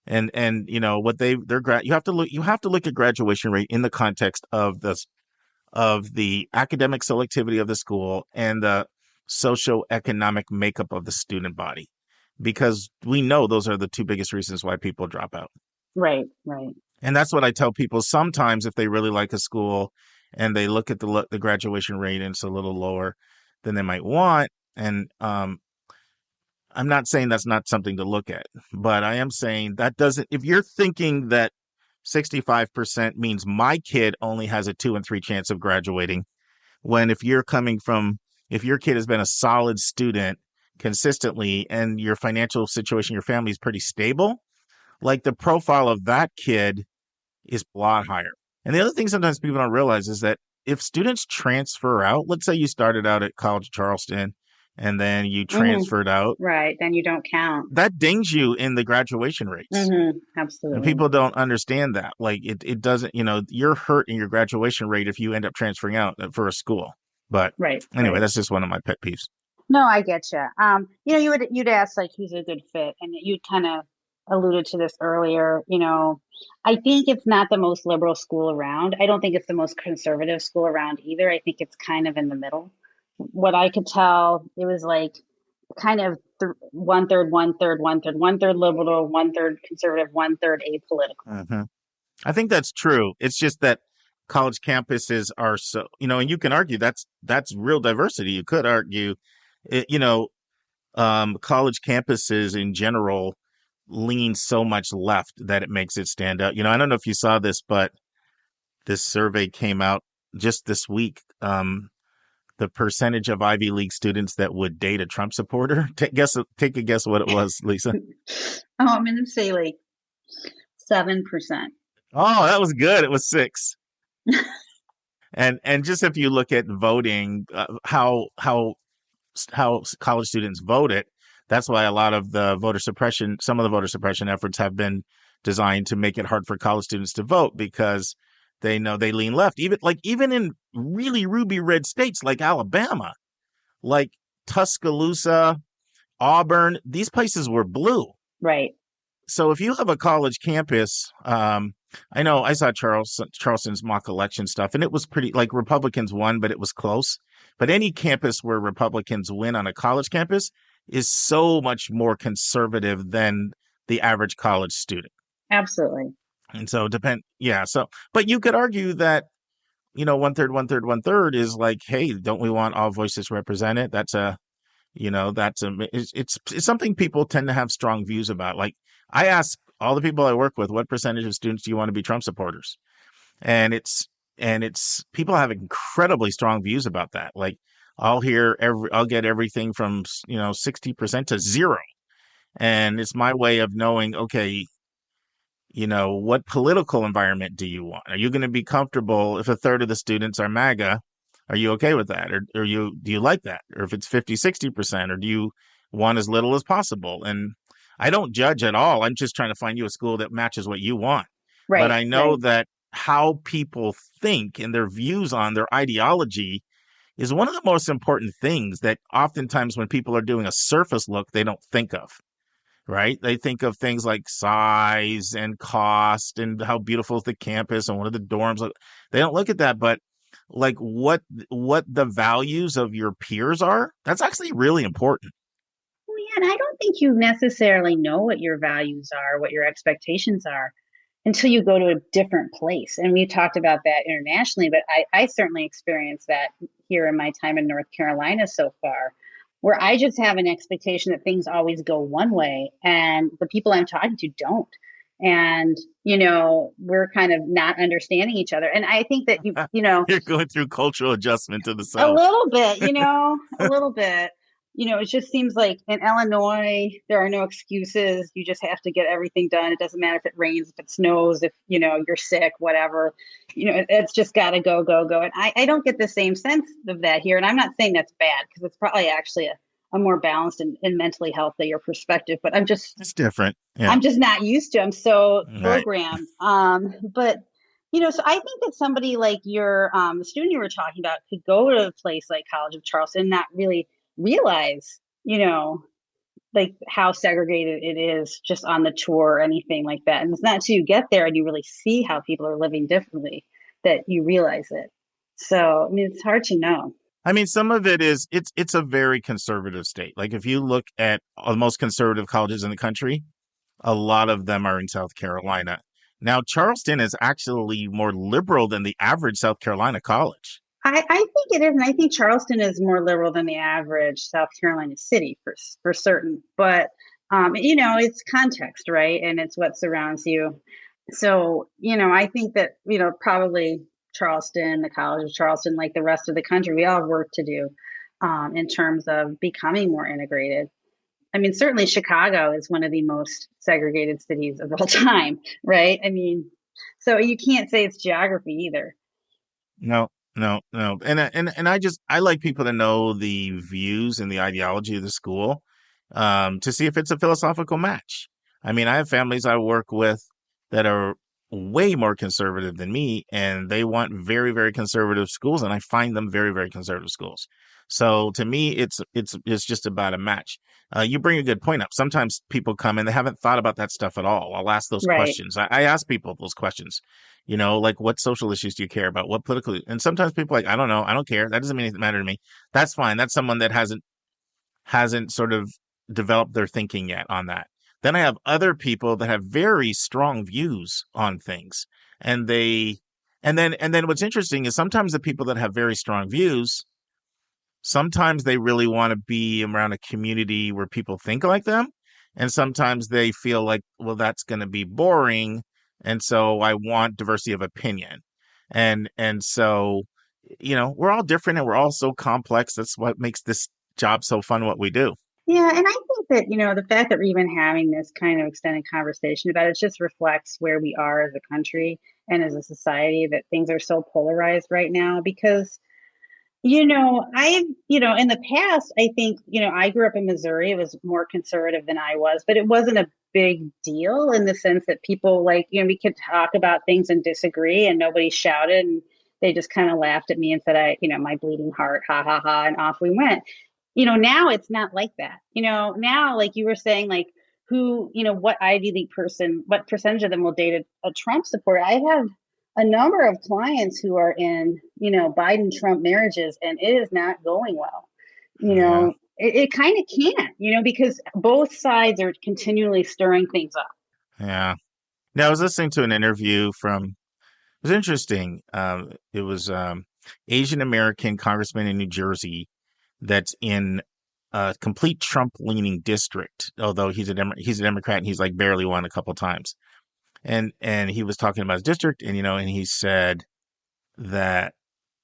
And you know what you have to look at graduation rate in the context of the academic selectivity of the school and the socioeconomic makeup of the student body, because we know those are the two biggest reasons why people drop out. Right, right. And that's what I tell people. Sometimes if they really like a school and they look at the graduation rate and it's a little lower than they might want, and I'm not saying that's not something to look at, but I am saying that doesn't, if you're thinking that 65% means my kid only has a 2 in 3 chance of graduating, when if your kid has been a solid student consistently and your financial situation, your family is pretty stable, like the profile of that kid is a lot higher. And the other thing sometimes people don't realize is that if students transfer out, let's say you started out at College Charleston and then you transferred out. Right. Then you don't count. That dings you in the graduation rates. Absolutely. And people don't understand that. Like it doesn't, you're hurt in your graduation rate if you end up transferring out for a school. But anyway, that's just one of my pet peeves. No, I get you. You'd ask like who's a good fit, and you kind of alluded to this earlier. I think it's not the most liberal school around. I don't think it's the most conservative school around either. I think it's kind of in the middle. What I could tell, it was like kind of 1/3, 1/3, 1/3, 1/3 liberal, 1/3 conservative, 1/3 apolitical. Mm-hmm. I think that's true. It's just that college campuses are so, and you can argue that's real diversity. You could argue, college campuses in general lean so much left that it makes it stand out. I don't know if you saw this, but this survey came out just this week. The percentage of Ivy League students that would date a Trump supporter. Take a guess what it was, Lisa. I'm going to say like 7%. Oh, that was good. It was 6. And just if you look at voting, how college students voted, that's why a lot of some of the voter suppression efforts have been designed to make it hard for college students to vote, because they know they lean left. Even in really ruby red states like Alabama, like Tuscaloosa, Auburn, these places were blue. Right. So if you have a college campus, I know I saw Charleston's mock election stuff, and it was pretty, like, Republicans won, but it was close. But any campus where Republicans win on a college campus is so much more conservative than the average college student. Absolutely. And so but you could argue that, 1/3, 1/3, 1/3 is like, hey, don't we want all voices represented? It's something people tend to have strong views about. Like, I ask all the people I work with, what percentage of students do you want to be Trump supporters? And it's people have incredibly strong views about that. Like, I'll get everything from 60% to 0. And it's my way of knowing, okay, what political environment do you want? Are you going to be comfortable if 1/3 of the students are MAGA? Are you okay with that? Or do you like that? Or if it's 50, 60%, or do you want as little as possible? And I don't judge at all. I'm just trying to find you a school that matches what you want. Right. But I know that how people think and their views on their ideology is one of the most important things that oftentimes when people are doing a surface look, they don't think of. Right? They think of things like size and cost and how beautiful is the campus and what are the dorms. They don't look at that, but like what the values of your peers are, that's actually really important. Well, yeah, and I don't think you necessarily know what your values are, what your expectations are, until you go to a different place. And we talked about that internationally, but I certainly experienced that here in my time in North Carolina so far, where I just have an expectation that things always go one way and the people I'm talking to don't. And, we're kind of not understanding each other. And I think that, You're going through cultural adjustment to the South. A little bit, a little bit. it just seems like in Illinois, there are no excuses. You just have to get everything done. It doesn't matter if it rains, if it snows, if, you're sick, whatever. It's just got to go, go, go. And I don't get the same sense of that here. And I'm not saying that's bad, because it's probably actually a more balanced and mentally healthier perspective. But It's different. Yeah. I'm just not used to. I'm so Right. programmed. But so I think that somebody like the student you were talking about could go to a place like College of Charleston and not really realize, like how segregated it is just on the tour or anything like that. And it's not until you get there and you really see how people are living differently that you realize it. So, I mean, it's hard to know. I mean, some of it is it's a very conservative state. Like if you look at the most conservative colleges in the country, a lot of them are in South Carolina. Now, Charleston is actually more liberal than the average South Carolina college. I think it is. And I think Charleston is more liberal than the average South Carolina city for certain. But, it's context, right? And it's what surrounds you. So, I think that, probably Charleston, the College of Charleston, like the rest of the country, we all have work to do in terms of becoming more integrated. I mean, certainly Chicago is one of the most segregated cities of all time, right? I mean, so you can't say it's geography either. No, no, no. And I like people to know the views and the ideology of the school to see if it's a philosophical match. I mean, I have families I work with that are way more conservative than me, and they want very, very conservative schools, and I find them very, very conservative schools. So to me, it's just about a match. You bring a good point up. Sometimes people come and they haven't thought about that stuff at all. I'll ask those Right. questions. I ask people those questions. Like what social issues do you care about? What political? And sometimes people are like, I don't know, I don't care. That doesn't mean anything matter to me. That's fine. That's someone that hasn't sort of developed their thinking yet on that. Then I have other people that have very strong views on things. And then what's interesting is sometimes the people that have very strong views, sometimes they really want to be around a community where people think like them. And sometimes they feel like, well, that's going to be boring. And so I want diversity of opinion. And so, we're all different and we're all so complex. That's what makes this job so fun, what we do. Yeah, and I think that, the fact that we're even having this kind of extended conversation about it just reflects where we are as a country and as a society, that things are so polarized right now because, in the past, I think, I grew up in Missouri. It was more conservative than I was, but it wasn't a big deal in the sense that people we could talk about things and disagree and nobody shouted and they just kind of laughed at me and said, my bleeding heart, ha, ha, ha, and off we went. Now it's not like that. Now, like you were saying, like who, what Ivy League person, what percentage of them will date a Trump supporter? I have a number of clients who are in, Biden Trump marriages, and it is not going well. It kind of can't, because both sides are continually stirring things up. Yeah. Now, I was listening to an interview it was interesting. It was Asian American congressman in New Jersey that's in a complete Trump-leaning district, although he's a Democrat and he's like barely won a couple times. And he was talking about his district, and and he said that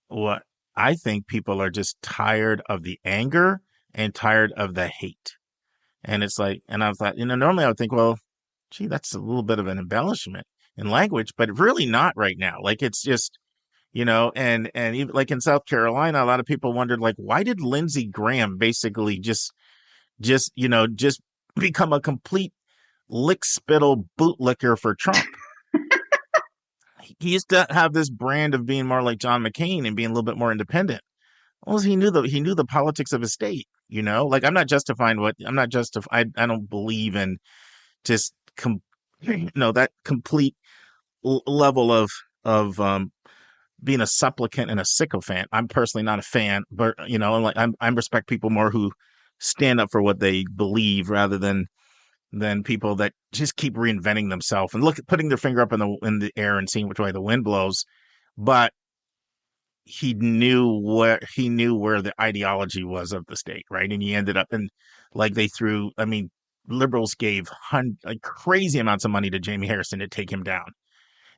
what I think people are just tired of the anger and tired of the hate. And it's like, and I thought, normally I would think, well, gee, that's a little bit of an embellishment in language, but really not right now. Like it's just, and even like in South Carolina, a lot of people wondered, like, why did Lindsey Graham basically just become a complete lick-spittle bootlicker for Trump? He used to have this brand of being more like John McCain and being a little bit more independent. Well, he knew the politics of his state, like I don't believe in just that complete level of being a supplicant and a sycophant. I'm personally not a fan, but I respect people more who stand up for what they believe rather than people that just keep reinventing themselves and putting their finger up in the air and seeing which way the wind blows. But he knew where the ideology was of the state, right? And he ended up in liberals gave crazy amounts of money to Jamie Harrison to take him down.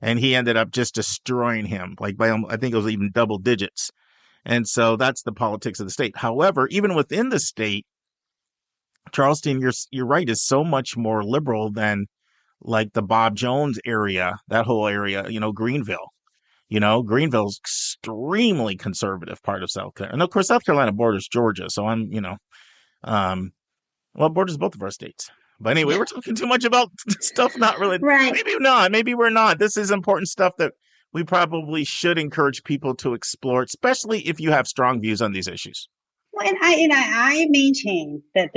And he ended up just destroying him, by I think it was even double digits. And so that's the politics of the state. However, even within the state, Charleston, you're right, is so much more liberal than like the Bob Jones area, that whole area, Greenville. Greenville's extremely conservative part of South Carolina. And of course, South Carolina borders Georgia. So um, well, borders both of our states. But anyway, we're talking too much about stuff not really. Right. Maybe not. Maybe we're not. This is important stuff that we probably should encourage people to explore, especially if you have strong views on these issues. Well, and I maintain that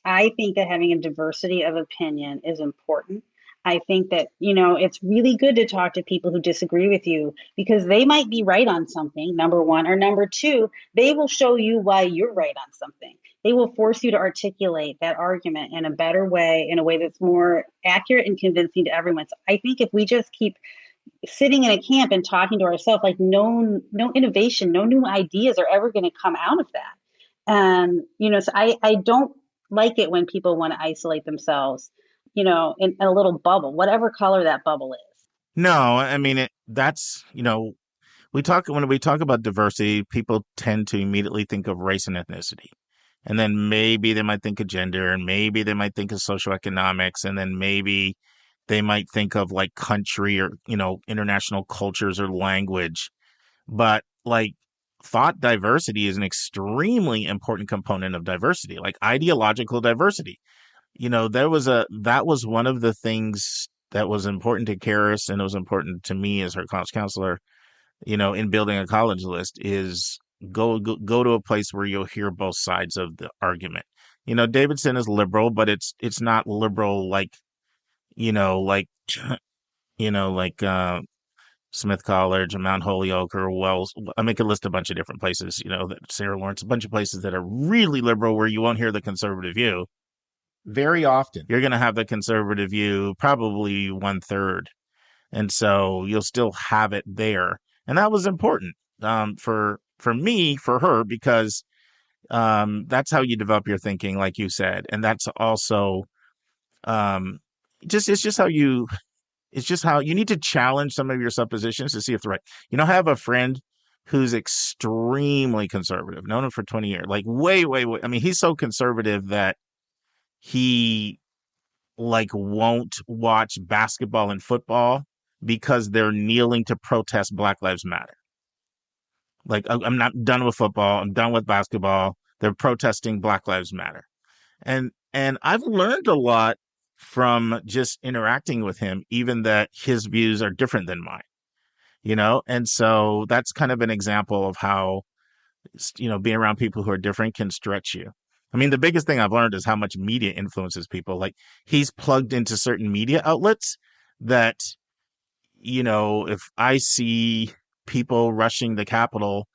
I think that having a diversity of opinion is important. I think that, it's really good to talk to people who disagree with you because they might be right on something, number one, or number two, they will show you why you're right on something. They will force you to articulate that argument in a better way, in a way that's more accurate and convincing to everyone. So I think if we just keep sitting in a camp and talking to ourselves, like no innovation, no new ideas are ever going to come out of that. And, so I don't like it when people want to isolate themselves, in a little bubble, whatever color that bubble is. No, I mean, that's, when we talk about diversity, people tend to immediately think of race and ethnicity. And then maybe they might think of gender, and maybe they might think of socioeconomics, and then maybe they might think of like country or, international cultures or language. But like thought diversity is an extremely important component of diversity, like ideological diversity. That was one of the things that was important to Karis, and it was important to me as her college counselor, in building a college list, is go to a place where you'll hear both sides of the argument. Davidson is liberal, but it's not liberal like Smith College or Mount Holyoke or Wells. I could list a bunch of different places, that Sarah Lawrence, a bunch of places that are really liberal where you won't hear the conservative view. Very often, you're going to have the conservative view, probably 1/3. And so you'll still have it there. And that was important for me, for her, because that's how you develop your thinking, like you said. And that's also it's just how you need to challenge some of your suppositions to see if they're right. I have a friend who's extremely conservative, known him for 20 years, like way, way, way. I mean, he's so conservative that he like won't watch basketball and football because they're kneeling to protest Black Lives Matter. Like, I'm not done with football. I'm done with basketball. They're protesting Black Lives Matter. And I've learned a lot from just interacting with him, even that his views are different than mine, And so that's kind of an example of how, being around people who are different can stretch you. I mean, the biggest thing I've learned is how much media influences people. Like, he's plugged into certain media outlets that, if I see people rushing the Capitol,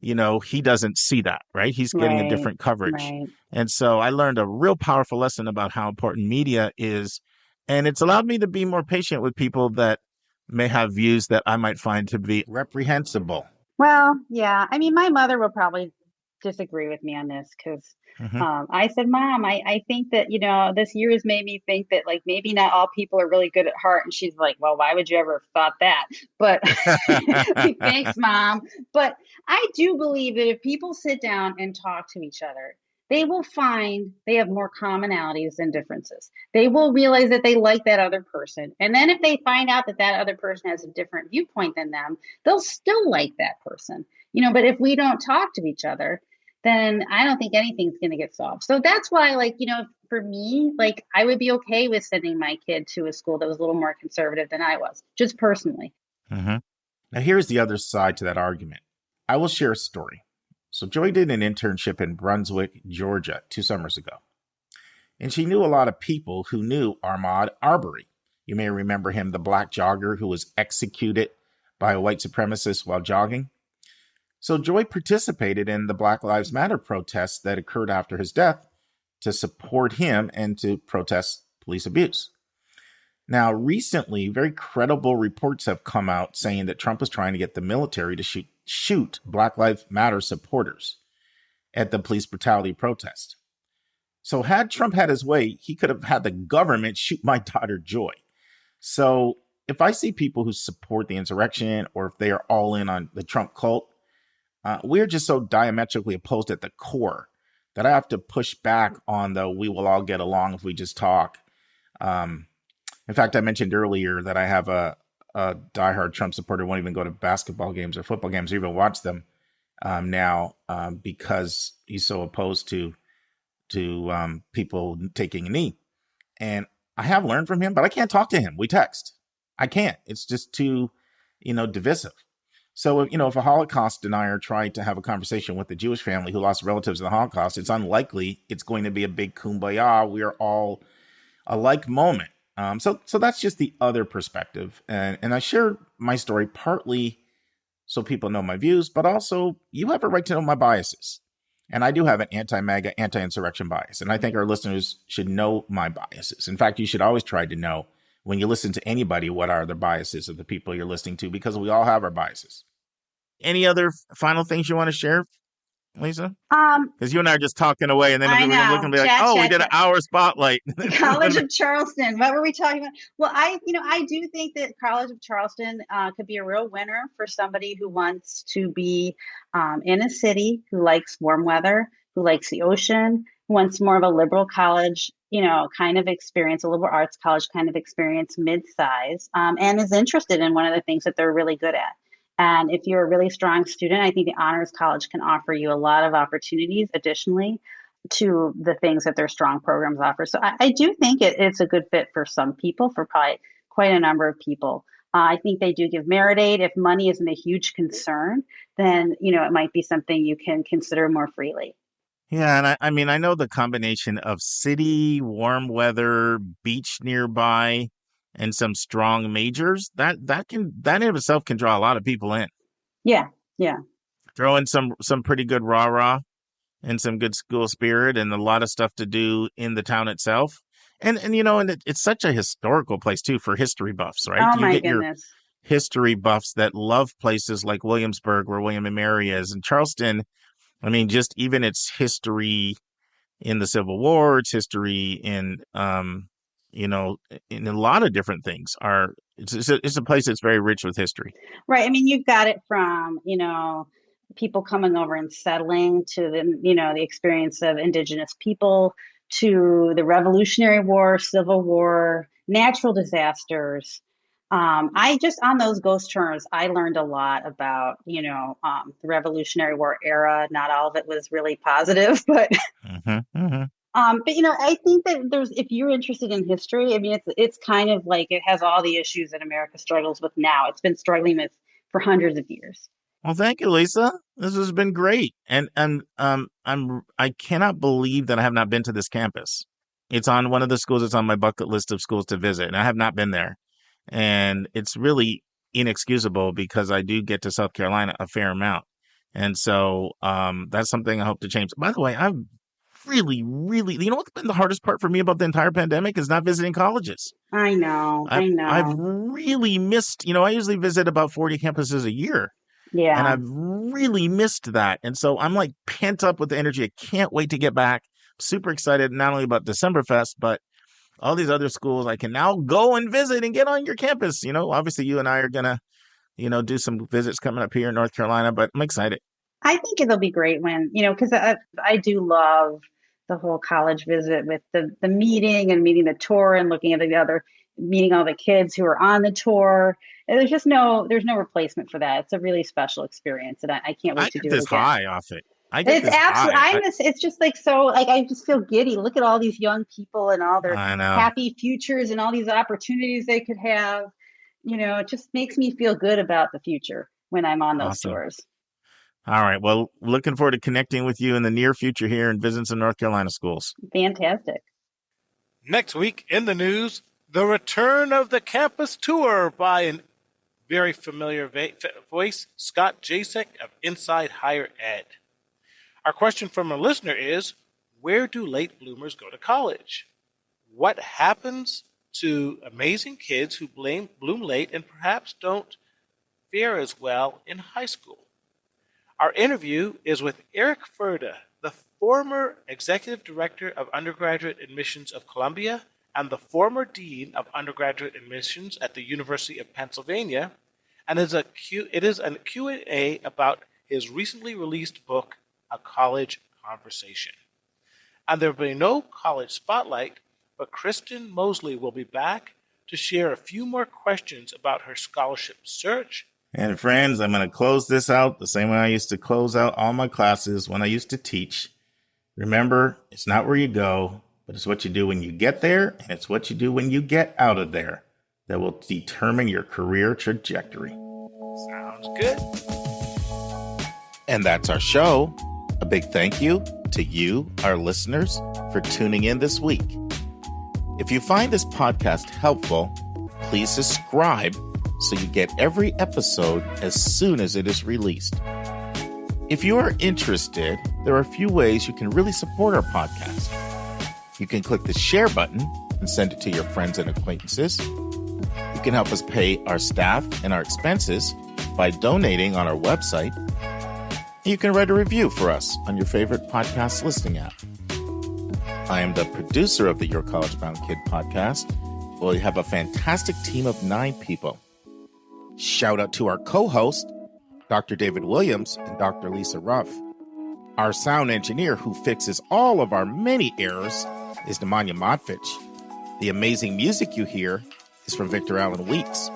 he doesn't see that, right? He's getting a different coverage. Right. And so I learned a real powerful lesson about how important media is. And it's allowed me to be more patient with people that may have views that I might find to be reprehensible. Well, yeah. I mean, my mother will probably disagree with me on this because I said, Mom, I think that, this year has made me think that like maybe not all people are really good at heart. And she's like, well, why would you ever have thought that? But like, thanks, Mom. But I do believe that if people sit down and talk to each other, they will find they have more commonalities than differences. They will realize that they like that other person. And then if they find out that that other person has a different viewpoint than them, they'll still like that person. But if we don't talk to each other, then I don't think anything's going to get solved. So that's why, for me, I would be okay with sending my kid to a school that was a little more conservative than I was, just personally. Mm-hmm. Now, here's the other side to that argument. I will share a story. So Joy did an internship in Brunswick, Georgia, 2 summers ago. And she knew a lot of people who knew Ahmaud Arbery. You may remember him, the black jogger who was executed by a white supremacist while jogging. So Joy participated in the Black Lives Matter protests that occurred after his death to support him and to protest police abuse. Now, recently, very credible reports have come out saying that Trump is trying to get the military to shoot Black Lives Matter supporters at the police brutality protest. So had Trump had his way, he could have had the government shoot my daughter Joy. So if I see people who support the insurrection or if they are all in on the Trump cult, we're just so diametrically opposed at the core that I have to push back on the we will all get along if we just talk. Um, in fact, I mentioned earlier that I have a diehard Trump supporter who won't even go to basketball games or football games or even watch them now because he's so opposed to people taking a knee. And I have learned from him, but I can't talk to him. We text. I can't. It's just too, divisive. So, if a Holocaust denier tried to have a conversation with a Jewish family who lost relatives in the Holocaust, it's unlikely it's going to be a big kumbaya. We are all a like moment. So that's just the other perspective. And I share my story partly so people know my views, but also you have a right to know my biases. And I do have an anti-MAGA, anti-insurrection bias. And I think our listeners should know my biases. In fact, you should always try to know when you listen to anybody what are the biases of the people you're listening to, because we all have our biases. Any other final things you want to share, Lisa? Because you and I are just talking away, and then I we're going to look know. and be like, "Oh, we did an hour spotlight." College of Charleston. What were we talking about? Well, I do think that College of Charleston could be a real winner for somebody who wants to be in a city, who likes warm weather, who likes the ocean, who wants more of a liberal college, kind of experience, a liberal arts college kind of experience, mid-size, and is interested in one of the things that they're really good at. And if you're a really strong student, I think the Honors College can offer you a lot of opportunities additionally to the things that their strong programs offer. So I do think it's a good fit for some people, for probably quite a number of people. I think they do give merit aid. If money isn't a huge concern, then, it might be something you can consider more freely. Yeah, and I know the combination of city, warm weather, beach nearby, and some strong majors, that in of itself can draw a lot of people in. Yeah, yeah. Throw in some pretty good rah-rah and some good school spirit and a lot of stuff to do in the town itself. And it's such a historical place too for history buffs, right? Oh You my get your goodness. history buffs that love places like Williamsburg, where William and Mary is, and Charleston. Just even its history in the Civil War, its history in in a lot of different things it's a place that's very rich with history. Right. You've got it from, people coming over and settling to the experience of indigenous people to the Revolutionary War, Civil War, natural disasters. I just, on those ghost tours, I learned a lot about, the Revolutionary War era. Not all of it was really positive, but I think that if you're interested in history, it's kind of like it has all the issues that America struggles with now. It's been struggling with for hundreds of years. Well, thank you, Lisa. This has been great, and I cannot believe that I have not been to this campus. It's on one of the schools. It's on my bucket list of schools to visit, and I have not been there. And it's really inexcusable because I do get to South Carolina a fair amount, and so that's something I hope to change. By the way, I'm really, really, what's been the hardest part for me about the entire pandemic is not visiting colleges. I know. I've really missed. I usually visit about 40 campuses a year. Yeah. And I've really missed that. And so I'm like pent up with the energy. I can't wait to get back. Super excited, not only about Decemberfest, but all these other schools I can now go and visit and get on your campus. Obviously you and I are going to, do some visits coming up here in North Carolina, but I'm excited. I think it'll be great when, because I do love the whole college visit with the meeting and meeting the tour and looking at meeting all the kids who are on the tour. And there's no replacement for that. It's a really special experience, and I can't wait to do it again. I get this high off it. It's absolutely. It's just like so. Like I just feel giddy. Look at all these young people and all their happy futures and all these opportunities they could have. It just makes me feel good about the future when I'm on those tours. All right. Well, looking forward to connecting with you in the near future here and visiting some North Carolina schools. Fantastic. Next week in the news, the return of the campus tour by an very familiar voice, Scott Jasek of Inside Higher Ed. Our question from a listener is, where do late bloomers go to college? What happens to amazing kids who bloom late and perhaps don't fare as well in high school? Our interview is with Eric Furda, the former Executive Director of Undergraduate Admissions of Columbia and the former Dean of Undergraduate Admissions at the University of Pennsylvania, and it is a Q&A about his recently released book, A College Conversation. And there will be no college spotlight, but Kristen Mosley will be back to share a few more questions about her scholarship search. And friends, I'm going to close this out the same way I used to close out all my classes when I used to teach. Remember, it's not where you go, but it's what you do when you get there, and it's what you do when you get out of there that will determine your career trajectory. Sounds good. And that's our show. A big thank you to you, our listeners, for tuning in this week. If you find this podcast helpful, please subscribe so you get every episode as soon as it is released. If you are interested, there are a few ways you can really support our podcast. You can click the share button and send it to your friends and acquaintances. You can help us pay our staff and our expenses by donating on our website. You can write a review for us on your favorite podcast listening app. I am the producer of the Your College Bound Kid podcast. We have a fantastic team of 9 people. Shout out to our co-host, Dr. David Williams and Dr. Lisa Ruff. Our sound engineer who fixes all of our many errors is Nemanja Motvich. The amazing music you hear is from Victor Allen Weeks.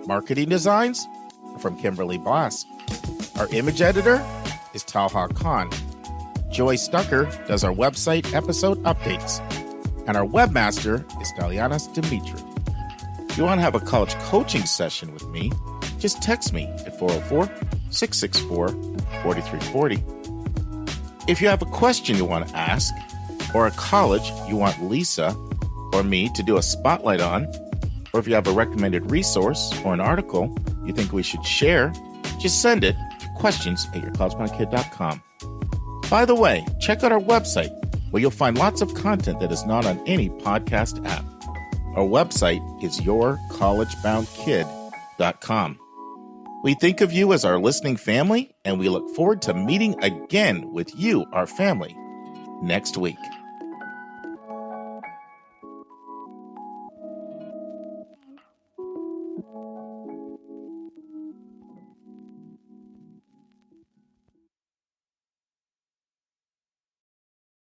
Marketing designs are from Kimberly Blass. Our image editor is Talha Khan. Joy Stucker does our website episode updates. And our webmaster is Dalianas Dimitri. If you want to have a college coaching session with me, just text me at 404-664-4340. If you have a question you want to ask, or a college you want Lisa or me to do a spotlight on, or if you have a recommended resource or an article you think we should share, just send it to questions@yourcollegeboundkid.com. By the way, check out our website where you'll find lots of content that is not on any podcast app. Our website is yourcollegeboundkid.com. We think of you as our listening family, and we look forward to meeting again with you, our family, next week.